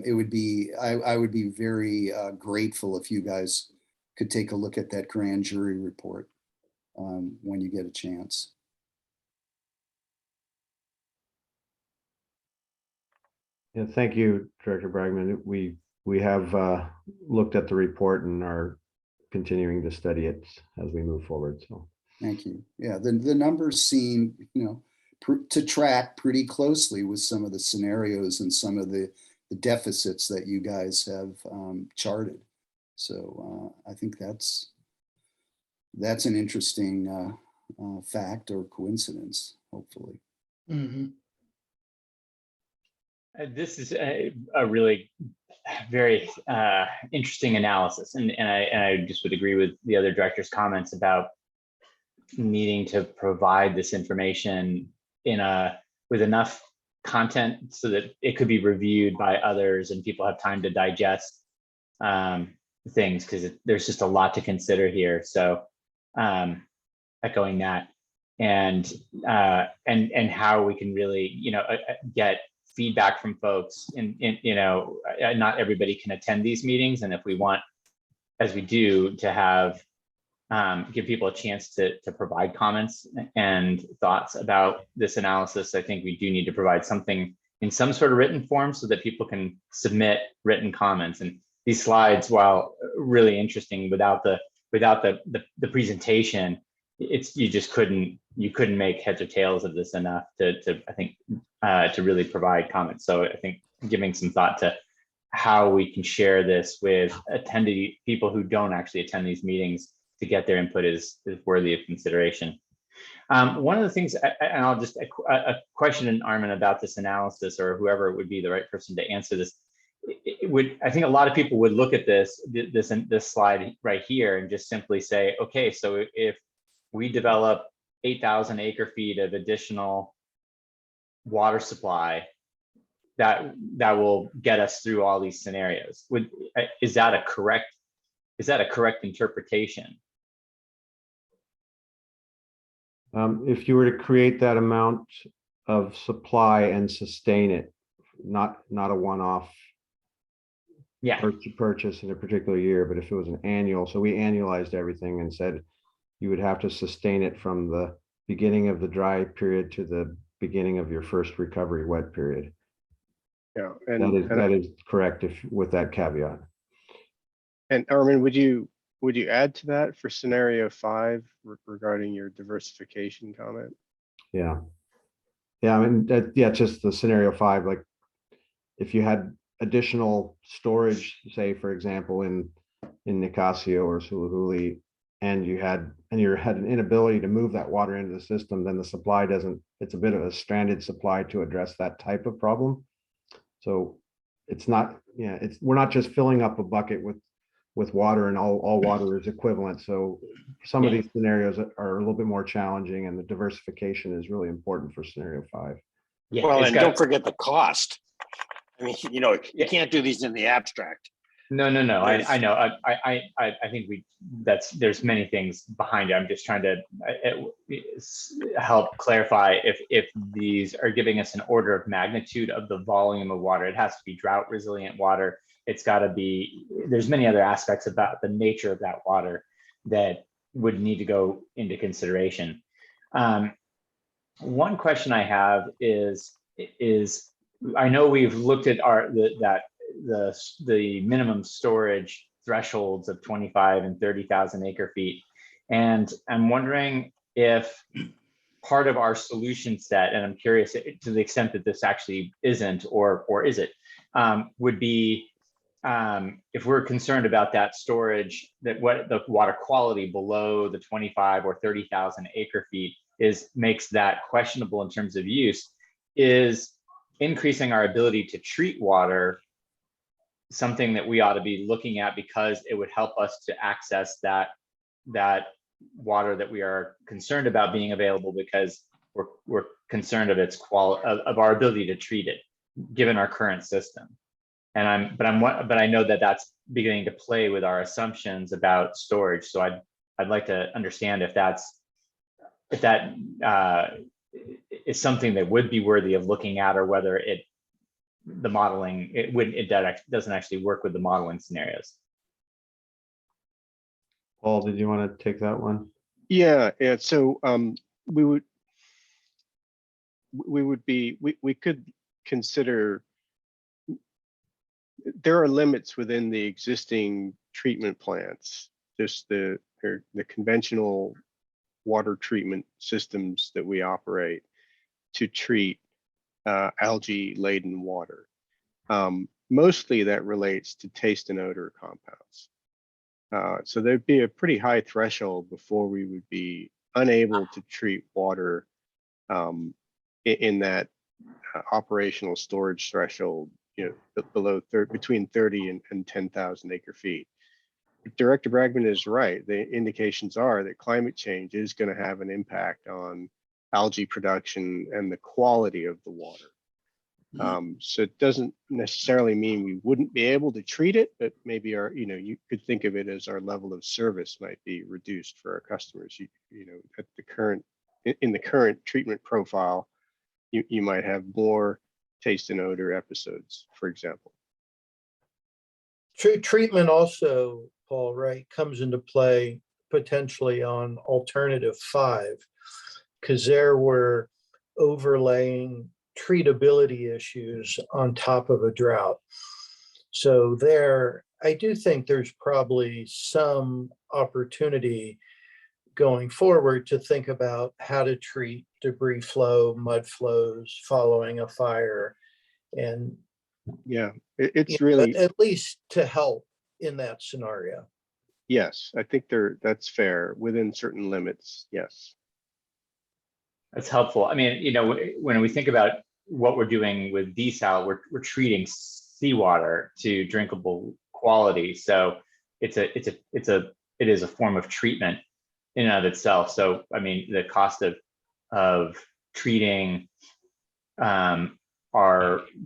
it would be, I would be very grateful if you guys could take a look at that grand jury report when you get a chance. Yeah, thank you, Director Bragman. We have looked at the report and are continuing to study it as we move forward. So Thank you. Yeah, the numbers seem, you know, to track pretty closely with some of the scenarios and some of the deficits that you guys have charted. So I think that's an interesting fact or coincidence, hopefully. Mhm. This is a really very interesting analysis, and I just would agree with the other director's comments about needing to provide this information with enough content so that it could be reviewed by others and people have time to digest things, because there's just a lot to consider here. So echoing that, and how we can really, you know, get feedback from folks, and you know, not everybody can attend these meetings, and if we want, as we do, to have give people a chance to provide comments and thoughts about this analysis, I think we do need to provide something in some sort of written form so that people can submit written comments. And these slides, while really interesting, without the presentation, you couldn't make heads or tails of this enough to I think to really provide comments. So I think giving some thought to how we can share this with people who don't actually attend these meetings to get their input is worthy of consideration. One of the things, and I'll just a question, Armin, about this analysis, or whoever would be the right person to answer this. I think a lot of people would look at this slide right here and just simply say, okay, so if we develop 8,000 acre feet of additional water supply, that will get us through all these scenarios. Is that a correct interpretation? If you were to create that amount of supply and sustain it, not a one-off purchase in a particular year, but if it was an annual, so we annualized everything and said you would have to sustain it from the beginning of the dry period to the beginning of your first recovery wet period. Yeah, that is correct with that caveat. And Armin, would you add to that for scenario 5 regarding your diversification comment? Yeah, I mean, just the scenario 5, like if you had additional storage, say for example in Nicosia or Sulahuli, and you had an inability to move that water into the system, then the supply it's a bit of a stranded supply to address that type of problem. So it's not, we're not just filling up a bucket with water and all water is equivalent. So some of these scenarios are a little bit more challenging, and the diversification is really important for scenario 5. Yeah, well, and don't forget the cost. I mean, you can't do these in the abstract. No. I know. I think there's many things behind it. I'm just trying to help clarify if these are giving us an order of magnitude of the volume of water. It has to be drought resilient water. It's got to be, there's many other aspects about the nature of that water that would need to go into consideration. One question I have is I know we've looked at the minimum storage thresholds of 25 and 30,000 acre feet. And I'm wondering if part of our solution set, and I'm curious to the extent that this actually isn't, or is it, would be if we're concerned about that storage, that what the water quality below the 25 or 30,000 acre feet makes that questionable in terms of use, is increasing our ability to treat water something that we ought to be looking at, because it would help us to access that water that we are concerned about being available, because we're concerned of its quality, of our ability to treat it given our current system. But I know that that's beginning to play with our assumptions about storage. So I'd like to understand if that is something that would be worthy of looking at, or whether the modeling doesn't actually work with the modeling scenarios. Paul, did you want to take that one? Yeah. So we could consider, there are limits within the existing treatment plants, just the conventional water treatment systems that we operate to treat algae laden water. Mostly that relates to taste and odor compounds. So there'd be a pretty high threshold before we would be unable to treat water in that operational storage threshold, below between 30 and 10,000 acre feet. Director Bragman is right. The indications are that climate change is going to have an impact on algae production and the quality of the water. So it doesn't necessarily mean we wouldn't be able to treat it, but maybe you could think of it as our level of service might be reduced for our customers. In the current treatment profile, you might have more taste and odor episodes, for example. Treatment also, Paul, right, comes into play potentially on alternative 5, because there were overlaying treatability issues on top of a drought. So there, I do think there's probably some opportunity going forward to think about how to treat debris flow, mud flows following a fire, and Yeah, it's you know, really, at least to help in that scenario. yes, I think that's fair within certain limits. Yes. That's helpful. I mean, when we think about what we're doing with desal, we're treating seawater to drinkable quality. So it is a form of treatment in and of itself. So I mean, the cost of treating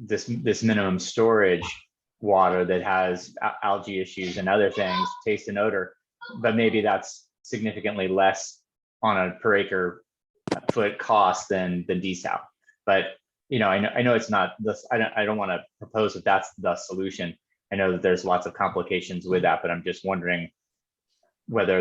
this minimum storage water that has algae issues and other things, taste and odor, but maybe that's significantly less on a per acre foot cost than desal. But I know it's not this. I don't want to propose that that's the solution. I know that there's lots of complications with that, but I'm just wondering whether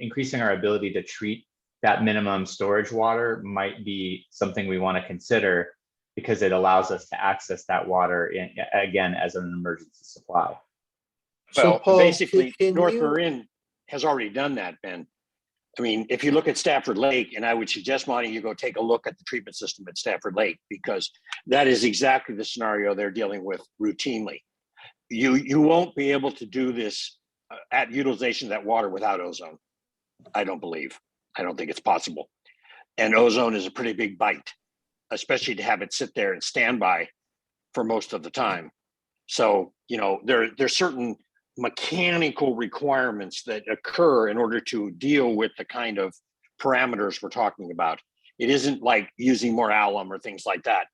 increasing our ability to treat that minimum storage water might be something we want to consider, because it allows us to access that water again as an emergency supply. So Well, Paul, basically, can North you- Marin has already done that, Ben. I mean, if you look at Stafford Lake, and I would suggest, Monty, you go take a look at the treatment system at Stafford Lake, because that is exactly the scenario they're dealing with routinely. You won't be able to do this at utilization of that water without ozone. I don't believe. I don't think it's possible. And ozone is a pretty big bite, especially to have it sit there and stand by for most of the time. So, there's certain mechanical requirements that occur in order to deal with the kind of parameters we're talking about. It isn't like using more alum or things like that.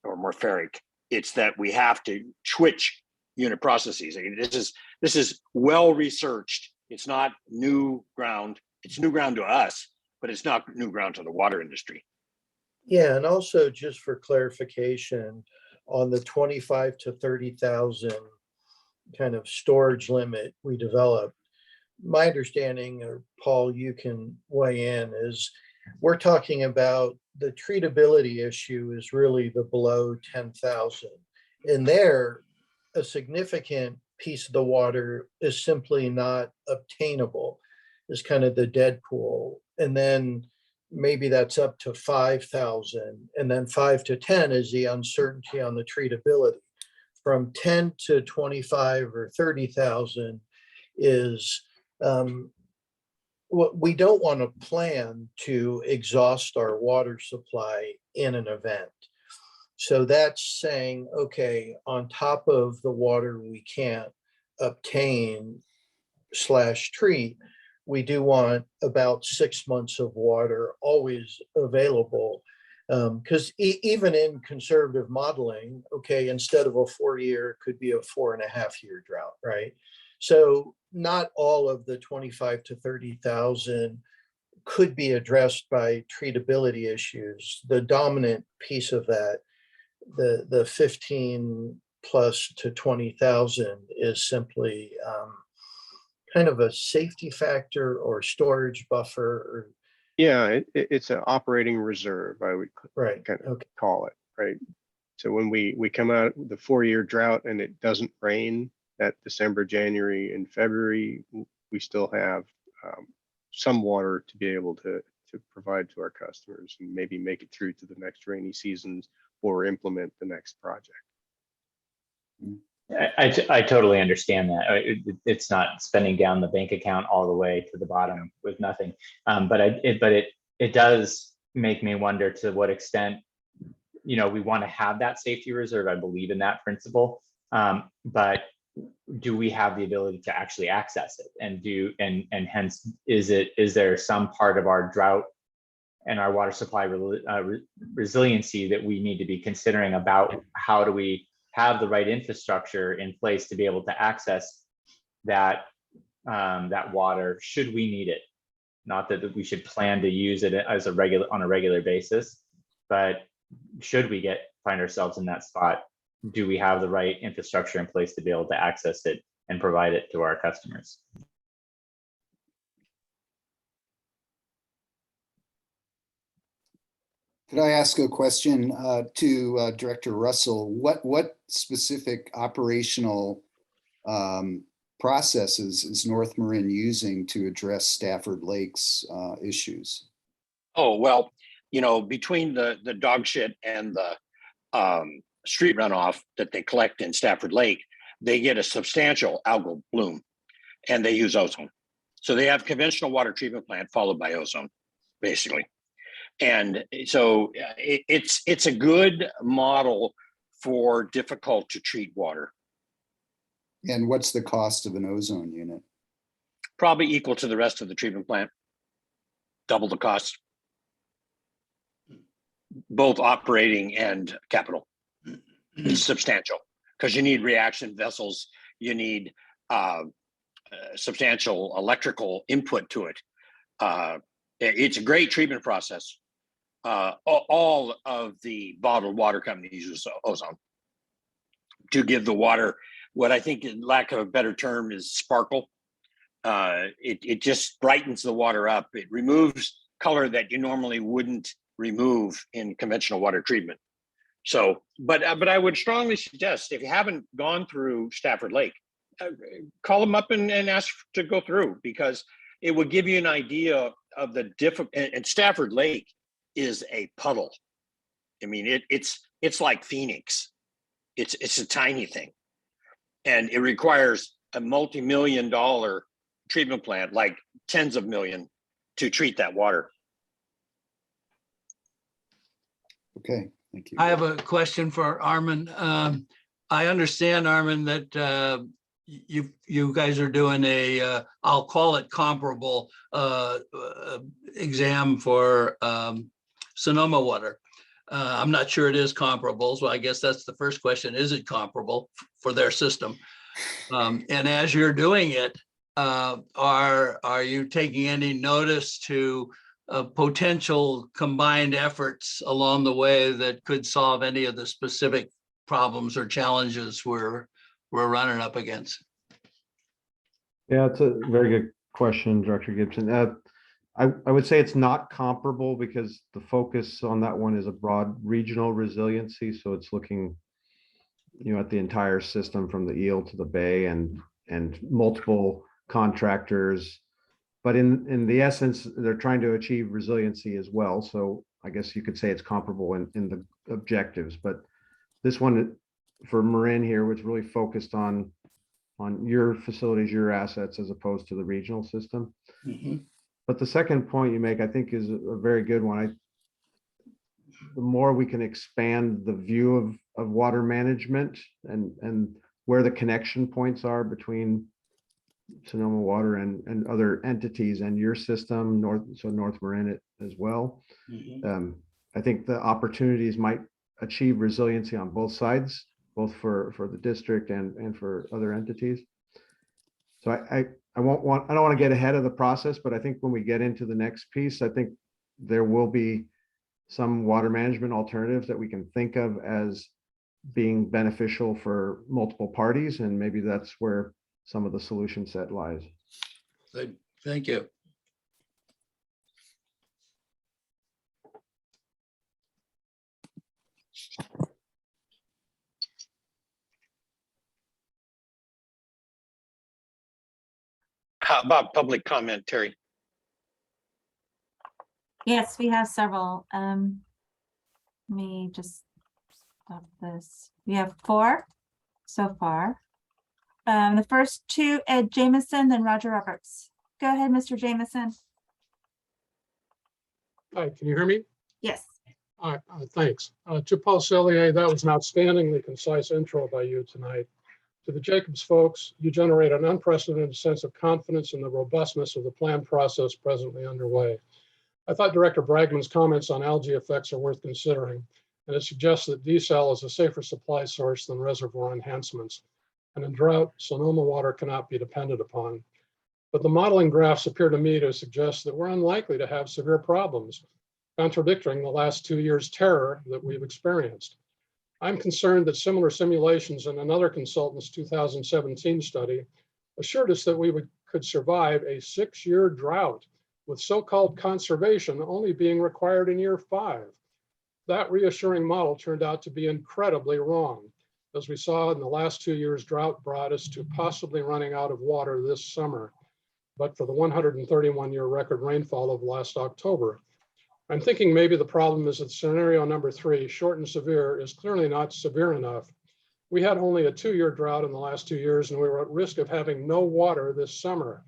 Or more ferric. It's that we have to switch unit processes. I mean, this is well researched. It's not new ground. It's new ground to us, but it's not new ground to the water industry. Yeah, and also just for clarification on the 25 to 30,000 kind of storage limit we developed, my understanding, or Paul, you can weigh in, is we're talking about the treatability issue is really the below 10,000. And there, a significant piece of the water is simply not obtainable, is kind of the dead pool. And then maybe that's up to 5,000. And then 5 to 10 is the uncertainty on the treatability. From 10 to 25 or 30,000 is what we don't want to plan to exhaust our water supply in an event. So that's saying, okay, on top of the water we can't obtain / treat, we do want about 6 months of water always available. Because even in conservative modeling, okay, instead of a 4-year, it could be a 4.5-year drought, right? So not all of the 25 to 30,000 could be addressed by treatability issues. The dominant piece of that, the 15 plus to 20,000, is simply kind of a safety factor or storage buffer. Or, Yeah, it's an operating reserve, I would right. kind of Okay. call it, right? So when we come out of the 4-year drought and it doesn't rain that December, January, and February, we still have some water to be able to provide to our customers and maybe make it through to the next rainy seasons or implement the next project. I totally understand that. It's not spending down the bank account all the way to the bottom with nothing. But it does make me wonder to what extent, we want to have that safety reserve. I believe in that principle. But do we have the ability to actually access it, and hence is there some part of our drought and our water supply resiliency that we need to be considering about how do we have the right infrastructure in place to be able to access that water should we need it? Not that we should plan to use it as on a regular basis, but should we find ourselves in that spot, do we have the right infrastructure in place to be able to access it and provide it to our customers. Could I ask a question to Director Russell? What specific operational processes is North Marin using to address Stafford Lake's issues? Oh, well, you know, between the dog shit and the street runoff that they collect in Stafford Lake, they get a substantial algal bloom, and they use ozone. So they have conventional water treatment plant followed by ozone, basically. And so it's a good model for difficult to treat water. And what's the cost of an ozone unit? Probably equal to the rest of the treatment plant, double the cost, both operating and capital. It's substantial because you need reaction vessels, you need substantial electrical input to it. It's a great treatment process. All of the bottled water companies use ozone to give the water what I think, in lack of a better term, is sparkle. It just brightens the water up. It removes color that you normally wouldn't remove in conventional water treatment. So, but I would strongly suggest, if you haven't gone through Stafford Lake, call them up and ask to go through, because it would give you an idea of the different. And Stafford Lake is a puddle. I mean, it's like Phoenix. It's a tiny thing, and it requires a multi-million-dollar treatment plant, like tens of million, to treat that water. Okay, thank you. I have a question for Armin. I understand, Armin, that you guys are doing a I'll call it comparable exam for Sonoma water. I'm not sure it is comparable, so I guess that's the first question. Is it comparable for their system? And as you're doing it, are you taking any notice to potential combined efforts along the way that could solve any of the specific problems or challenges we're running up against? Yeah, it's a very good question, Director Gibson. I would say it's not comparable because the focus on that one is a broad regional resiliency. So it's looking, at the entire system from the Eel to the Bay and multiple contractors. But in the essence, they're trying to achieve resiliency as well. So I guess you could say it's comparable in the objectives. But this one for Marin here was really focused on your facilities, your assets, as opposed to the regional system. Mm-hmm. But the second point you make, I think, is a very good one. The more we can expand the view of water management and where the connection points are between Sonoma Water and other entities and your system, North Marin as well. Mm-hmm. I think the opportunities might achieve resiliency on both sides, both for the district and for other entities. So I don't want to get ahead of the process, but I think when we get into the next piece, I think there will be some water management alternatives that we can think of as being beneficial for multiple parties, and maybe that's where some of the solution set lies. Good. Thank you. How about public comment, Terry? Yes, we have several. Let me just stop this. We have 4 so far. The first 2, Ed Jameson, then Roger Roberts. Go ahead, Mr. Jameson. Hi, can you hear me? Yes. All right, thanks. To Paul Cellier, that was an outstandingly concise intro by you tonight. To the Jacobs folks, you generate an unprecedented sense of confidence in the robustness of the plan process presently underway. I thought Director Bragman's comments on algae effects are worth considering, and it suggests that desal is a safer supply source than reservoir enhancements. And in drought, Sonoma water cannot be depended upon. But the modeling graphs appear to me to suggest that we're unlikely to have severe problems, contradicting the last 2 years' terror that we've experienced. I'm concerned that similar simulations in another consultant's 2017 study assured us that could survive a 6-year drought with so-called conservation only being required in year 5. That reassuring model turned out to be incredibly wrong. As we saw in the last 2 years, drought brought us to possibly running out of water this summer, but for the 131-year record rainfall of last October. I'm thinking maybe the problem is that scenario number 3, short and severe, is clearly not severe enough. We had only a 2-year drought in the last 2 years, and we were at risk of having no water this summer.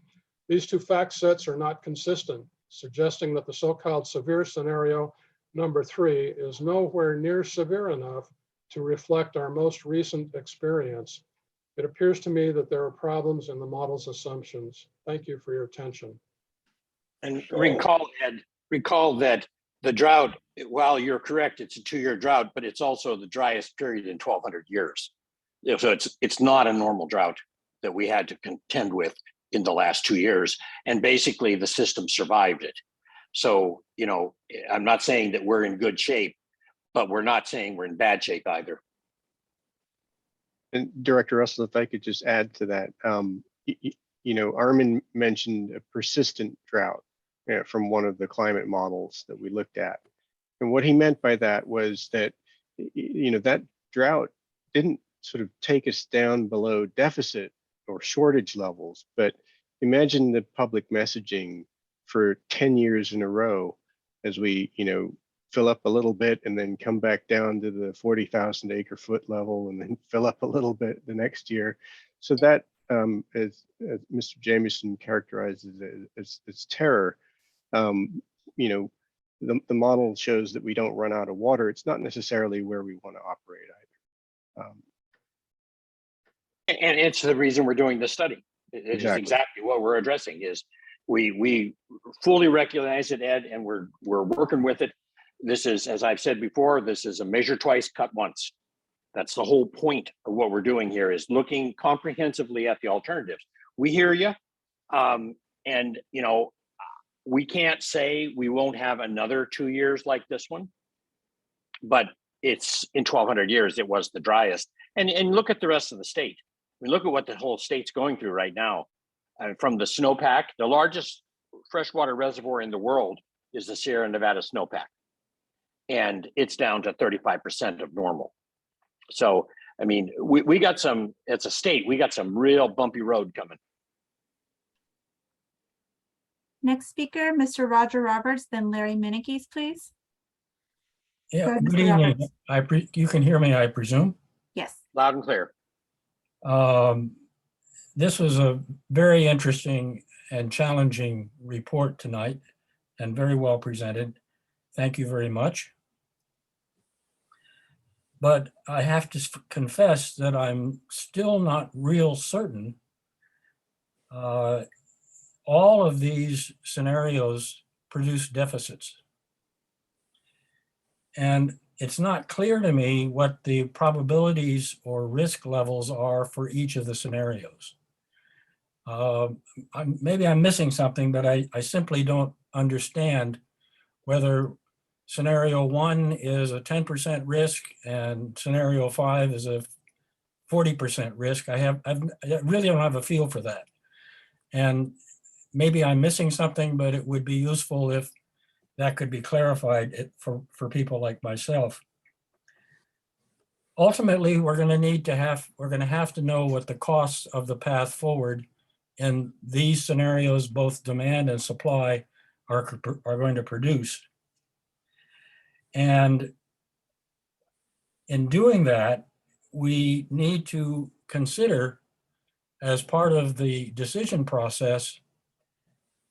These two fact sets are not consistent, suggesting that the so-called severe scenario number 3 is nowhere near severe enough to reflect our most recent experience. It appears to me that there are problems in the model's assumptions. Thank you for your attention. And recall, Ed, recall that the drought, while you're correct, it's a 2-year drought, but it's also the driest period in 1,200 years. So it's not a normal drought that we had to contend with in the last 2 years. And basically the system survived it. So, you know, I'm not saying that we're in good shape, but we're not saying we're in bad shape either. And Director Russell, if I could just add to that, you know, Armin mentioned a persistent drought from one of the climate models that we looked at. And what he meant by that was that, you know, that drought didn't sort of take us down below deficit or shortage levels, but imagine the public messaging for 10 years in a row as we, you know, fill up a little bit and then come back down to the 40,000 acre foot level and then fill up a little bit the next year. So that, as Mr. Jameson characterizes it as terror, you know, the model shows that we don't run out of water. It's not necessarily where we want to operate either. And it's the reason we're doing this study. It's exactly what we're addressing is we fully recognize it, Ed, and we're working with it. This is, as I've said before, this is a measure twice, cut once. That's the whole point of what we're doing here is looking comprehensively at the alternatives. We hear you. And, you know, we can't say we won't have another 2 years like this one, but it's in 1,200 years, it was the driest. And look at the rest of the state. I mean, look at what the whole state's going through right now. From the snowpack, the largest freshwater reservoir in the world is the Sierra Nevada snowpack. And it's down to 35% of normal. So, I mean, we got some, it's a state, we got some real bumpy road coming. Next speaker, Mr. Roger Roberts, then Larry Minikes, please. Yeah, Go ahead, good Mr. evening. Roberts. You can hear me, I presume. Yes. Loud and clear. This was a very interesting and challenging report tonight and very well presented. Thank you very much. But I have to confess that I'm still not real certain. All of these scenarios produce deficits. And it's not clear to me what the probabilities or risk levels are for each of the scenarios. Maybe I'm missing something, but I simply don't understand whether scenario 1 is a 10% risk and scenario 5 is a 40% risk. I really don't have a feel for that. And maybe I'm missing something, but it would be useful if that could be clarified for people like myself. Ultimately, we're going to have to know what the costs of the path forward in these scenarios, both demand and supply, are going to produce. And in doing that, we need to consider, as part of the decision process,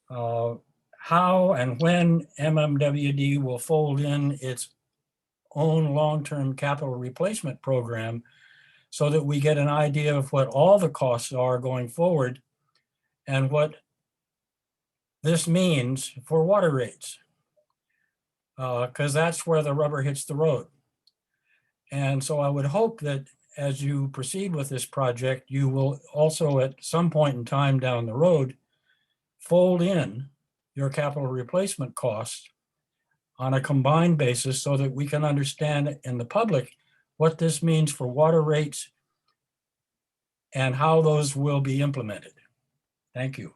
how and when MMWD will fold in its own long-term capital replacement program so that we get an idea of what all the costs are going forward and what this means for water rates, because that's where the rubber hits the road. And so I would hope that as you proceed with this project, you will also at some point in time down the road fold in your capital replacement costs on a combined basis so that we can understand in the public what this means for water rates and how those will be implemented. Thank you.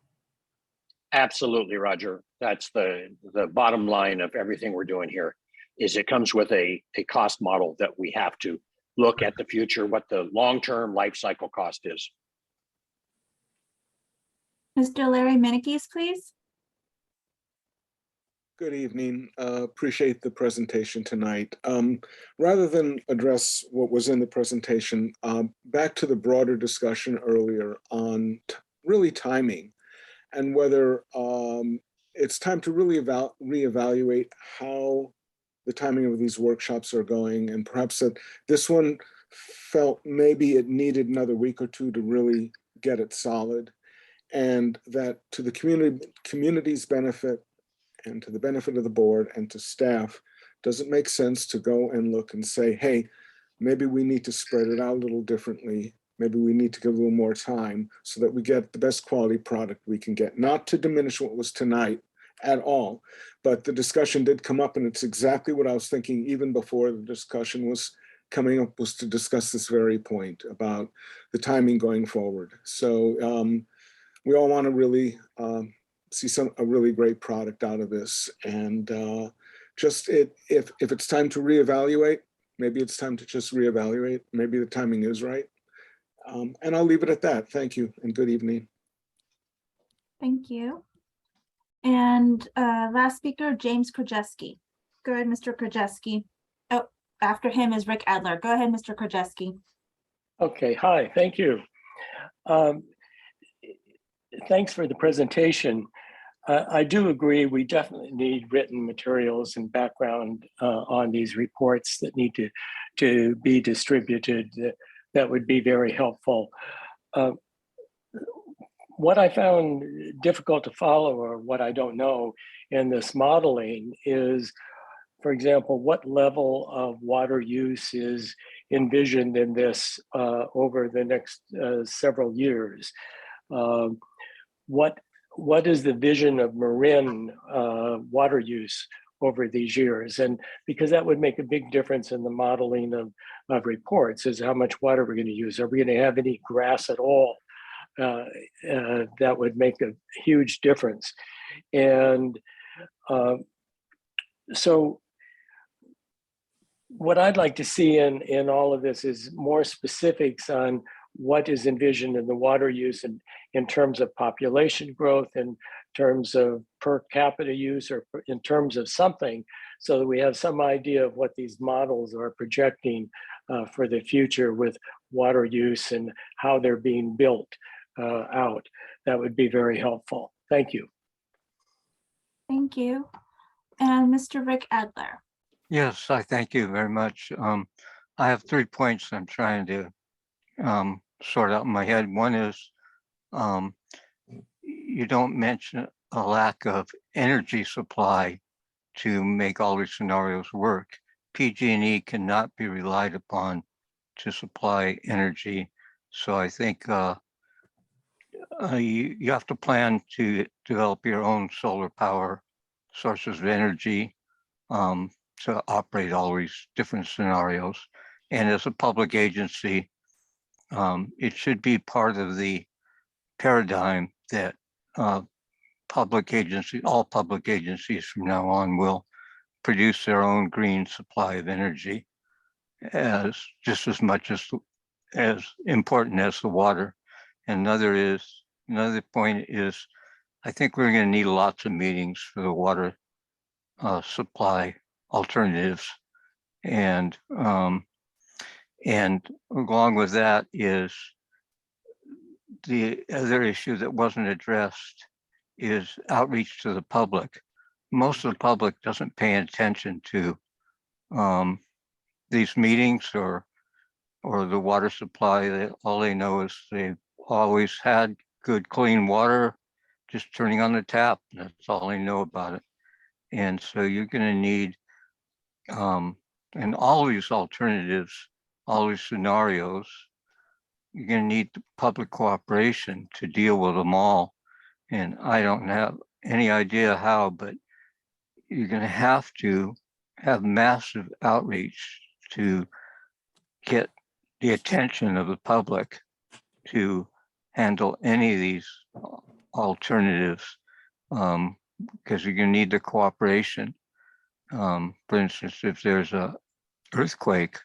Absolutely, Roger. That's the bottom line of everything we're doing here, is it comes with a cost model that we have to look at the future, what the long-term life cycle cost is. Mr. Larry Minikis, please. Good evening. Appreciate the presentation tonight. Rather than address what was in the presentation, back to the broader discussion earlier on really timing and whether it's time to really reevaluate how the timing of these workshops are going, and perhaps that this one felt maybe it needed another week or two to really get it solid, and that to the community's benefit and to the benefit of the board and to staff, does it make sense to go and look and say, hey, maybe we need to spread it out a little differently. Maybe we need to give a little more time so that we get the best quality product we can get. Not to diminish what was tonight at all, but the discussion did come up, and it's exactly what I was thinking even before the discussion was coming up, was to discuss this very point about the timing going forward. So we all want to really see a really great product out of this. And if it's time to reevaluate, maybe it's time to just reevaluate. Maybe the timing is right. And I'll leave it at that. Thank you and good evening. Thank you. And last speaker, James Krajewski. Go ahead, Mr. Krajewski. Oh, after him is Rick Adler. Go ahead, Mr. Krajewski. Okay, hi, thank you. Thanks for the presentation. I do agree we definitely need written materials and background on these reports that need to be distributed. That would be very helpful. What I found difficult to follow, or what I don't know in this modeling, is, for example, what level of water use is envisioned in this over the next several years? What is the vision of Marin water use over these years? And because that would make a big difference in the modeling of reports, is how much water we're going to use. Are we going to have any grass at all? That would make a huge difference. And so what I'd like to see in all of this is more specifics on what is envisioned in the water use in terms of population growth, in terms of per capita use, or in terms of something, so that we have some idea of what these models are projecting for the future with water use and how they're being built out. That would be very helpful. Thank you. Thank you. And Mr. Rick Adler. Yes, I thank you very much. I have 3 points I'm trying to sort out in my head. One is you don't mention a lack of energy supply to make all these scenarios work. PG&E cannot be relied upon to supply energy. So I think you have to plan to develop your own solar power sources of energy to operate all these different scenarios. And as a public agency, it should be part of the paradigm that all public agencies from now on will produce their own green supply of energy, as just as much as important as the water. Another point is, I think we're going to need lots of meetings for the water supply alternatives, and along with that is the other issue that wasn't addressed is outreach to the public. Most of the public doesn't pay attention to these meetings or the water supply. All they know is they've always had good, clean water, just turning on the tap. That's all they know about it. And so you're going to need, and all these alternatives, all these scenarios, you're going to need the public cooperation to deal with them all. And I don't have any idea how, but you're going to have massive outreach to get the attention of the public to handle any of these alternatives, because you're gonna need the cooperation. For instance, if there's a earthquake,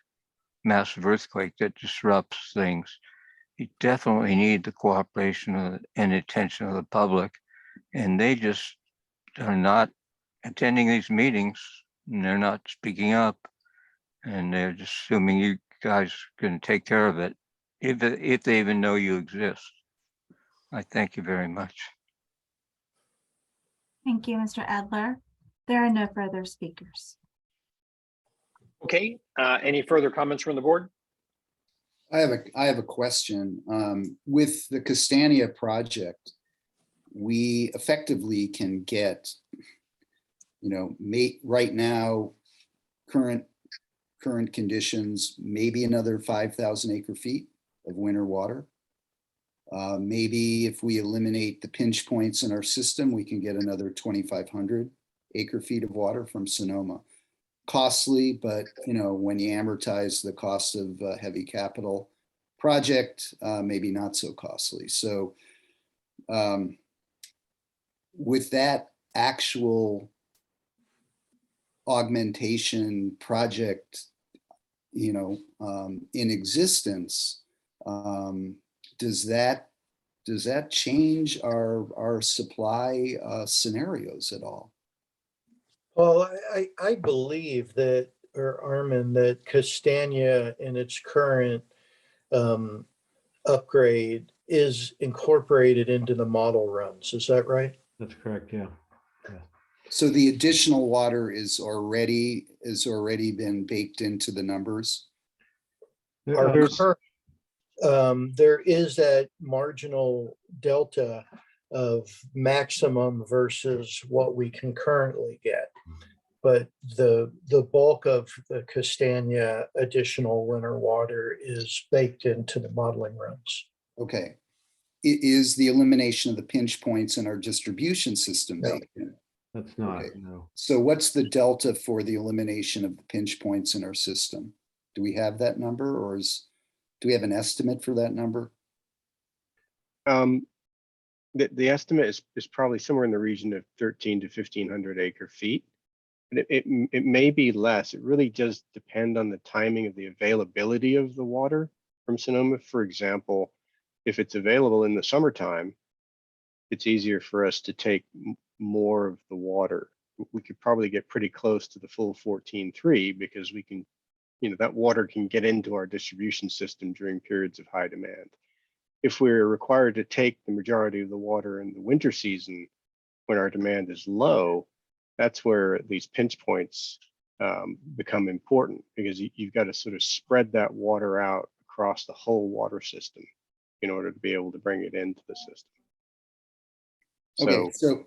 massive earthquake that disrupts things, you definitely need the cooperation and attention of the public. And they just are not attending these meetings, and they're not speaking up, and they're just assuming you guys can take care of it, if they even know you exist. I thank you very much. Thank you, Mr. Adler. There are no further speakers. Okay, any further comments from the board? I have a question. With the Castania project, we effectively can get, right now, current conditions, maybe another 5,000 acre feet of winter water. Maybe if we eliminate the pinch points in our system, we can get another 2,500 acre feet of water from Sonoma. Costly, but when you amortize the cost of a heavy capital project, maybe not so costly. So with that actual augmentation project, in existence, does that change our supply scenarios at all? Well, I believe that, or Armin, that Castania in its current upgrade is incorporated into the model runs. Is that right? That's correct, yeah. So the additional water is already been baked into the numbers? Our There's, current, there is that marginal delta of maximum versus what we can currently get. But the bulk of the Castania additional winter water is baked into the modeling runs. Okay. Is the elimination of the pinch points in our distribution system No. baked in? that's not, Okay. no. So what's the delta for the elimination of the pinch points in our system? Do we have that number, or do we have an estimate for that number? The estimate is probably somewhere in the region of 1,300 to 1,500 acre feet. But it may be less. It really does depend on the timing of the availability of the water from Sonoma. For example, if it's available in the summertime, it's easier for us to take more of the water. We could probably get pretty close to the full 14.3 because we can, that water can get into our distribution system during periods of high demand. If we're required to take the majority of the water in the winter season when our demand is low, that's where these pinch points become important, because you've got to sort of spread that water out across the whole water system in order to be able to bring it into the system. Okay, so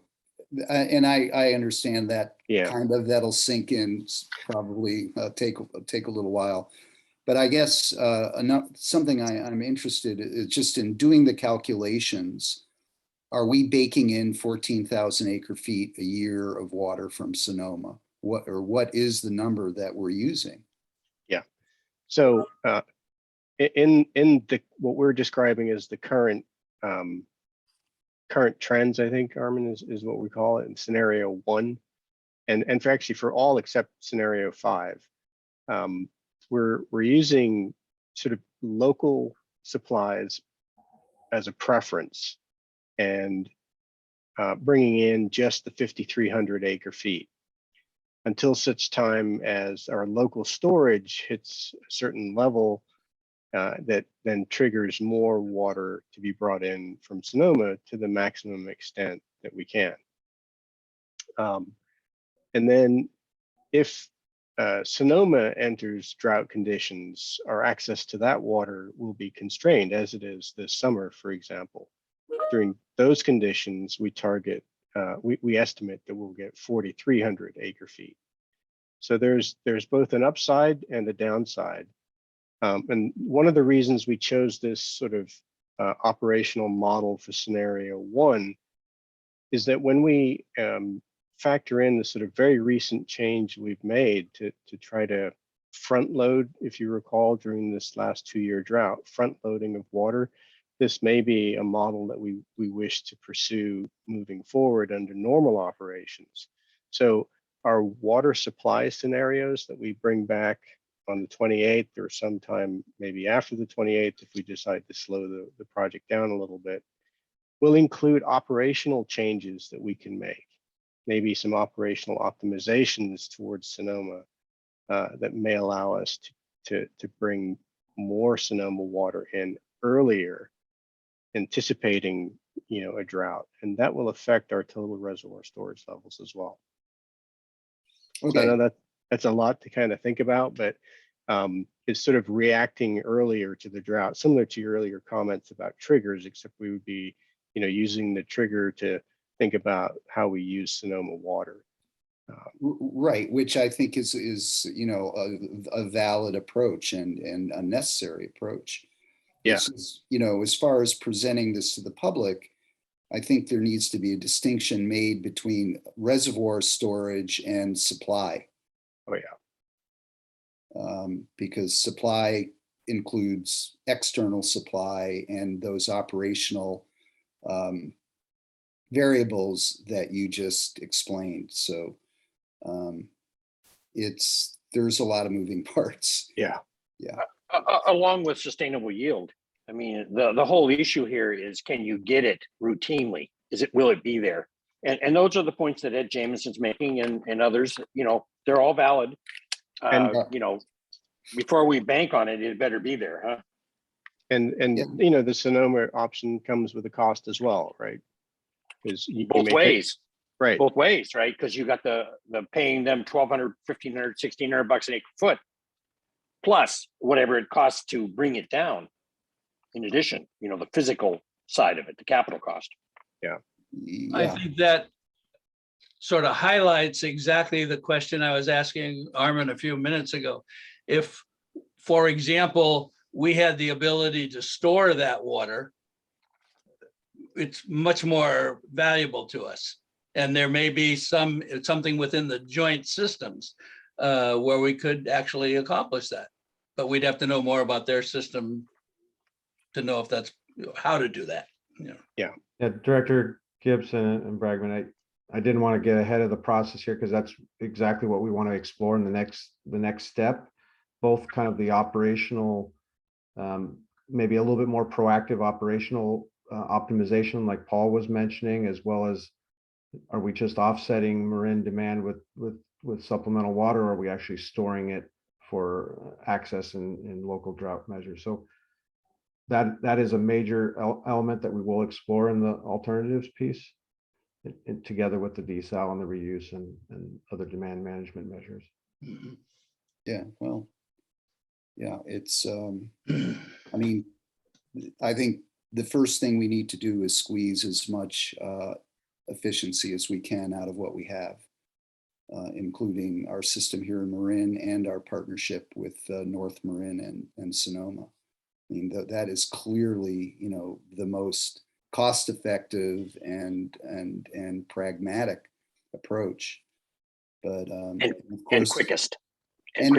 and I understand that. Yeah. Kind of, that'll sink in, probably take a little while. But I guess something I'm interested in is just in doing the calculations. Are we baking in 14,000 acre feet a year of water from Sonoma? What is the number that we're using? Yeah. So in what we're describing as the current trends, I think, Armin, is what we call it in scenario 1, and for all except scenario 5. We're using sort of local supplies as a preference, and bringing in just the 5,300 acre feet until such time as our local storage hits a certain level that then triggers more water to be brought in from Sonoma to the maximum extent that we can. And then if Sonoma enters drought conditions, our access to that water will be constrained, as it is this summer, for example. During those conditions, we estimate that we'll get 4,300 acre feet. So there's both an upside and a downside. And one of the reasons we chose this sort of operational model for scenario 1 is that when we factor in the sort of very recent change we've made to try to front load, if you recall, during this last 2-year drought, front loading of water, this may be a model that we wish to pursue moving forward under normal operations. So our water supply scenarios that we bring back on the 28th or sometime maybe after the 28th, if we decide to slow the project down a little bit, will include operational changes that we can make. Maybe some operational optimizations towards Sonoma that may allow us to bring more Sonoma water in earlier, anticipating, a drought, and that will affect our total reservoir storage levels as well. So I know that's a lot to kind of think about, but it's sort of reacting earlier to the drought, similar to your earlier comments about triggers, except we would be, using the trigger to think about how we use Sonoma water. Right, which I think is a valid approach and a necessary approach. Yeah. It's just, as far as presenting this to the public, I think there needs to be a distinction made between reservoir storage and supply. Oh yeah. Because supply includes external supply and those operational variables that you just explained. So there's a lot of moving parts. Yeah. Yeah. Along with sustainable yield. I mean, the whole issue here is, can you get it routinely? Will it be there? And those are the points that Ed Jamison's making and others, they're all valid. Before we bank on it, it better be there, huh? And Yeah. the Sonoma option comes with a cost as well, right? Because Both ways. Right. Both ways, right? Because you got the paying them $1,200, $1,500, $1,600 an acre foot, plus whatever it costs to bring it down. In addition, the physical side of it, the capital cost. Yeah. I think that sort of highlights exactly the question I was asking Armin a few minutes ago. If, for example, we had the ability to store that water, it's much more valuable to us. And there may be something within the joint systems where we could actually accomplish that. But we'd have to know more about their system to know if that's how to do that. Yeah. Director Gibson and Bragman, I didn't want to get ahead of the process here because that's exactly what we want to explore in the next step, both kind of the operational, maybe a little bit more proactive operational optimization like Paul was mentioning, as well as, are we just offsetting Marin demand with supplemental water, or are we actually storing it for access in local drought measures? So that is a major element that we will explore in the alternatives piece, together with the desal and the reuse and other demand management measures. Yeah, well, yeah, it's, I mean, I think the first thing we need to do is squeeze as much efficiency as we can out of what we have, including our system here in Marin and our partnership with North Marin and Sonoma. I mean, that is clearly, the most cost-effective and pragmatic approach. But of course, quickest. And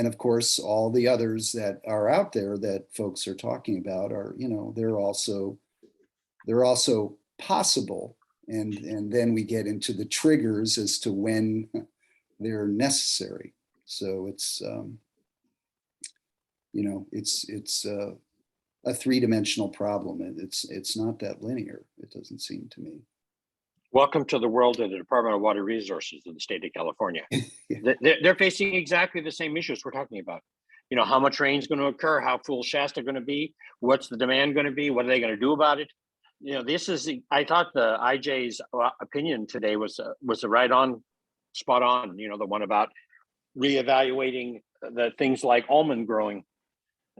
of course, all the others that are out there that folks are talking about are, they're also possible. And then we get into the triggers as to when they're necessary. So it's, it's a three-dimensional problem. And it's not that linear, it doesn't seem to me. Welcome to the world of the Department of Water Resources in the state of California. Yeah. They're facing exactly the same issues we're talking about. How much rain is going to occur, how full Shasta going to be, what's the demand going to be, what are they going to do about it? This is, I thought the IJ's opinion today was right on, spot on, the one about reevaluating the things like almond growing.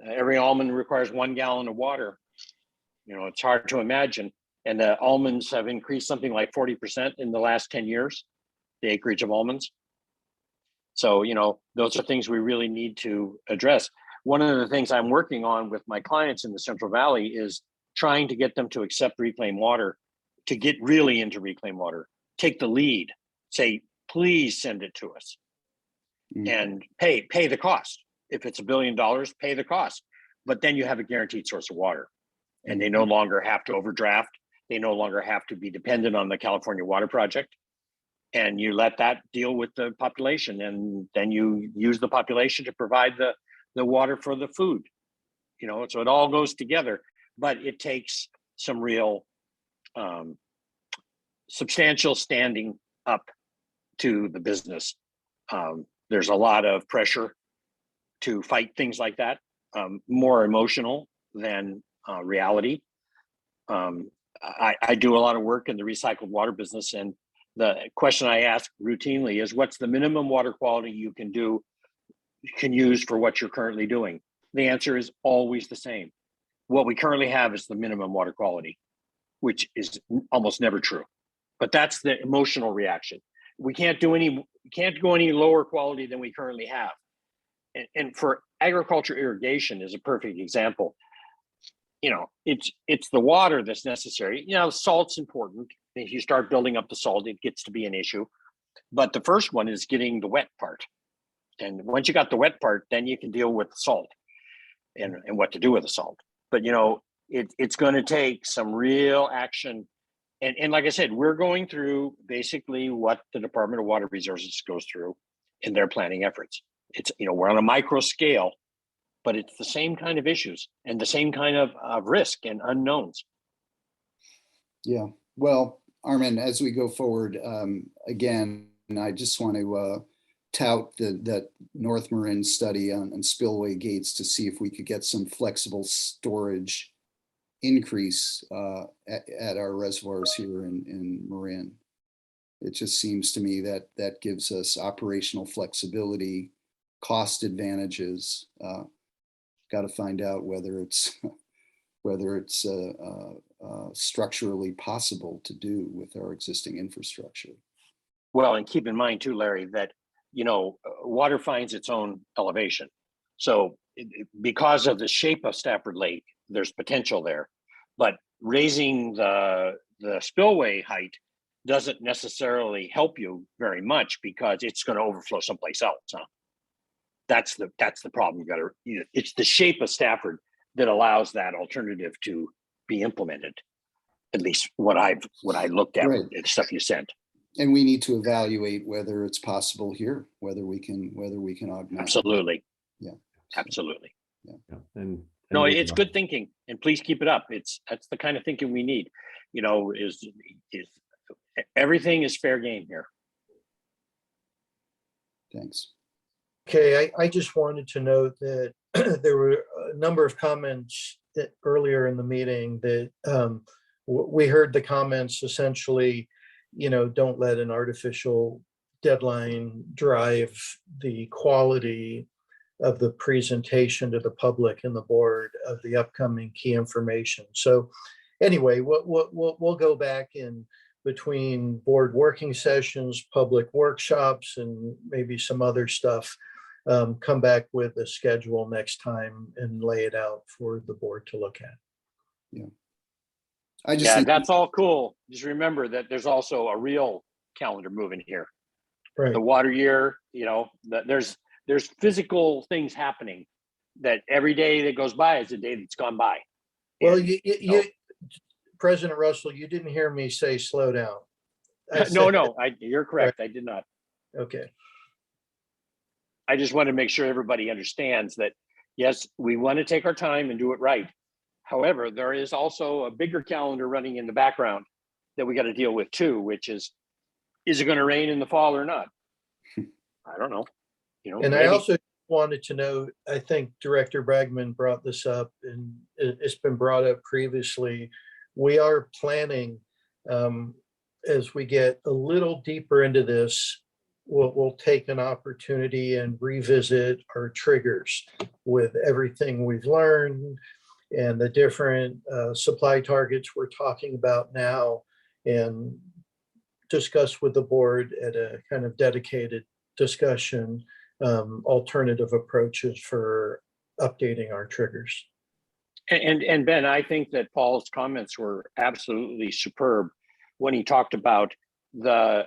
Every almond requires 1 gallon of water. It's hard to imagine. And the almonds have increased something like 40% in the last 10 years, the acreage of almonds. So, those are things we really need to address. One of the things I'm working on with my clients in the Central Valley is trying to get them to accept reclaimed water, to get really into reclaimed water, take the lead, say, please send it to us and pay the cost. If it's $1 billion, pay the cost. but then you have a guaranteed source of water, and they no longer have to overdraft. They no longer have to be dependent on the California Water Project. And you let that deal with the population, and then you use the population to provide the water for the food. You know, so it all goes together, but it takes some real substantial standing up to the business. There's a lot of pressure to fight things like that, more emotional than reality. I do a lot of work in the recycled water business, and the question I ask routinely is, what's the minimum water quality you can use for what you're currently doing? The answer is always the same. What we currently have is the minimum water quality, which is almost never true. But that's the emotional reaction. We can't go any lower quality than we currently have. And for agriculture, irrigation is a perfect example. You know, it's the water that's necessary. You know, salt's important. If you start building up the salt, it gets to be an issue. But the first one is getting the wet part. And once you got the wet part, then you can deal with the salt and what to do with the salt. But, you know, it's going to take some real action. And like I said, we're going through basically what the Department of Water Resources goes through in their planning efforts. It's, you know, we're on a micro scale, but it's the same kind of issues and the same kind of risk and unknowns. Yeah, well, Armin, as we go forward, again, I just want to tout that North Marin study on spillway gates to see if we could get some flexible storage increase at our reservoirs here in Marin. It just seems to me that that gives us operational flexibility, cost advantages. Got to find out whether it's structurally possible to do with our existing infrastructure. Well, and keep in mind too, Larry, that, you know, water finds its own elevation. So because of the shape of Stafford Lake, there's potential there, but raising the spillway height doesn't necessarily help you very much because it's going to overflow someplace else. Huh? That's the problem. It's the shape of Stafford that allows that alternative to be implemented. At least what I looked at, Right. The stuff you sent. And we need to evaluate whether it's possible here, whether we can augment. Absolutely. Yeah. Absolutely. Yeah. And No, it's good thinking, and please keep it up. That's the kind of thinking we need. You know, is everything is fair game here. Thanks. Okay, I just wanted to note that there were a number of comments earlier in the meeting that we heard the comments essentially, you know, don't let an artificial deadline drive the quality of the presentation to the public and the board of the upcoming key information. So anyway, we'll go back in between board working sessions, public workshops, and maybe some other stuff. Come back with a schedule next time and lay it out for the board to look at. Yeah. I just think That's all cool. Just remember that there's also a real calendar moving here. Right. The water year, you know, there's physical things happening that every day that goes by is a day that's gone by. Well, And, you President Russell, you didn't hear me say slow down. no, you're correct. Right. I did not. Okay. I just want to make sure everybody understands that, yes, we want to take our time and do it right. However, there is also a bigger calendar running in the background that we got to deal with too, which is it going to rain in the fall or not? I don't know. You know, and maybe. I also wanted to know, I think Director Bragman brought this up and it's been brought up previously. We are planning, as we get a little deeper into this, we'll take an opportunity and revisit our triggers with everything we've learned and the different supply targets we're talking about now, and discuss with the board at a kind of dedicated discussion, alternative approaches for updating our triggers. And Ben, I think that Paul's comments were absolutely superb when he talked about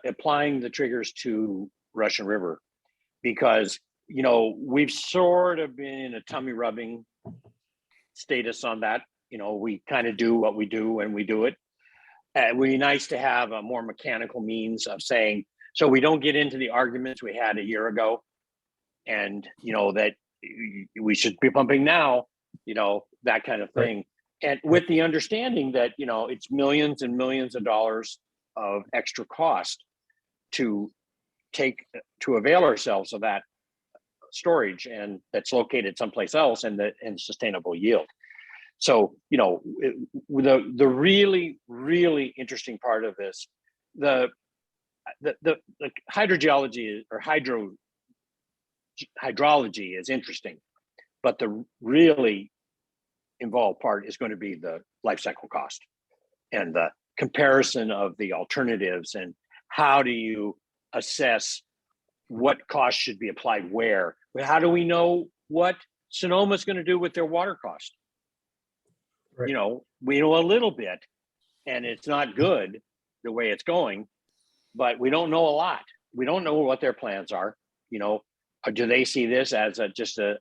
applying the triggers to Russian River, because, you know, we've sort of been in a tummy rubbing status on that. You know, we kind of do what we do when we do it. It would be nice to have a more mechanical means of saying, so we don't get into the arguments we had a year ago. And, you know, that we should be pumping now, you know, that kind of thing. And with the understanding that, you know, it's millions and millions of dollars of extra cost to avail ourselves of that storage, and that's located someplace else, and sustainable yield. So, you know, the really, really interesting part of this, the hydrogeology or hydrology is interesting, but the really involved part is going to be the life cycle cost and the comparison of the alternatives, and how do you assess what cost should be applied where. How do we know what Sonoma is going to do with their water cost? Right. You know, we know a little bit, and it's not good the way it's going, but we don't know a lot. We don't know what their plans are. You know, or do they see this as just a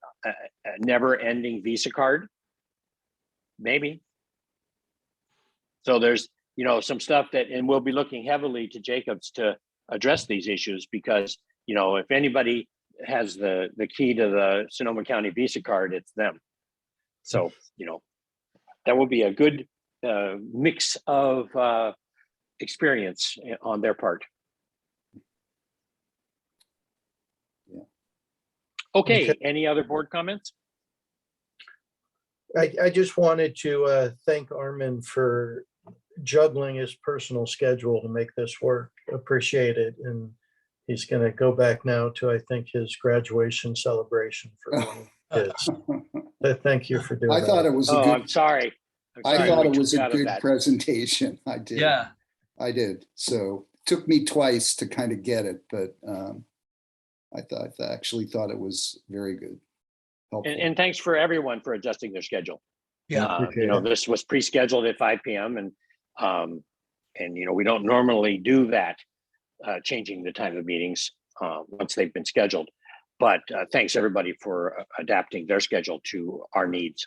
never-ending Visa card? Maybe. So there's, you know, some stuff that, and we'll be looking heavily to Jacobs to address these issues, because, you know, if anybody has the key to the Sonoma County Visa card, it's them. So, you know, that will be a good mix of experience on their part. Yeah. Okay, any other board comments? I just wanted to thank Armin for juggling his personal schedule to make this work. Appreciate it. And he's going to go back now to, I think, his graduation celebration for one of his. But thank you for doing I that. thought it was a Oh, good. I'm sorry. I thought it was we a took you out of good that. presentation. I did. Yeah, I did. So it took me twice to kind of get it, but I actually thought it was very good. Helpful. And thanks for everyone for adjusting their schedule. yeah. You know, this was pre-scheduled at 5 p.m. and you know, we don't normally do that, changing the time of meetings once they've been scheduled. But thanks everybody for adapting their schedule to our needs.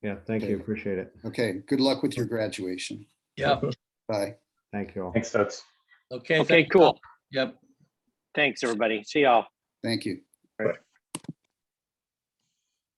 Yeah, thank you. Okay. Appreciate it. Okay. Good luck with your graduation. Yeah. Bye. Thank you all. Thanks, folks. Okay. Okay, thank you cool. all. Yep. Thanks, everybody. See y'all. Thank you. All right.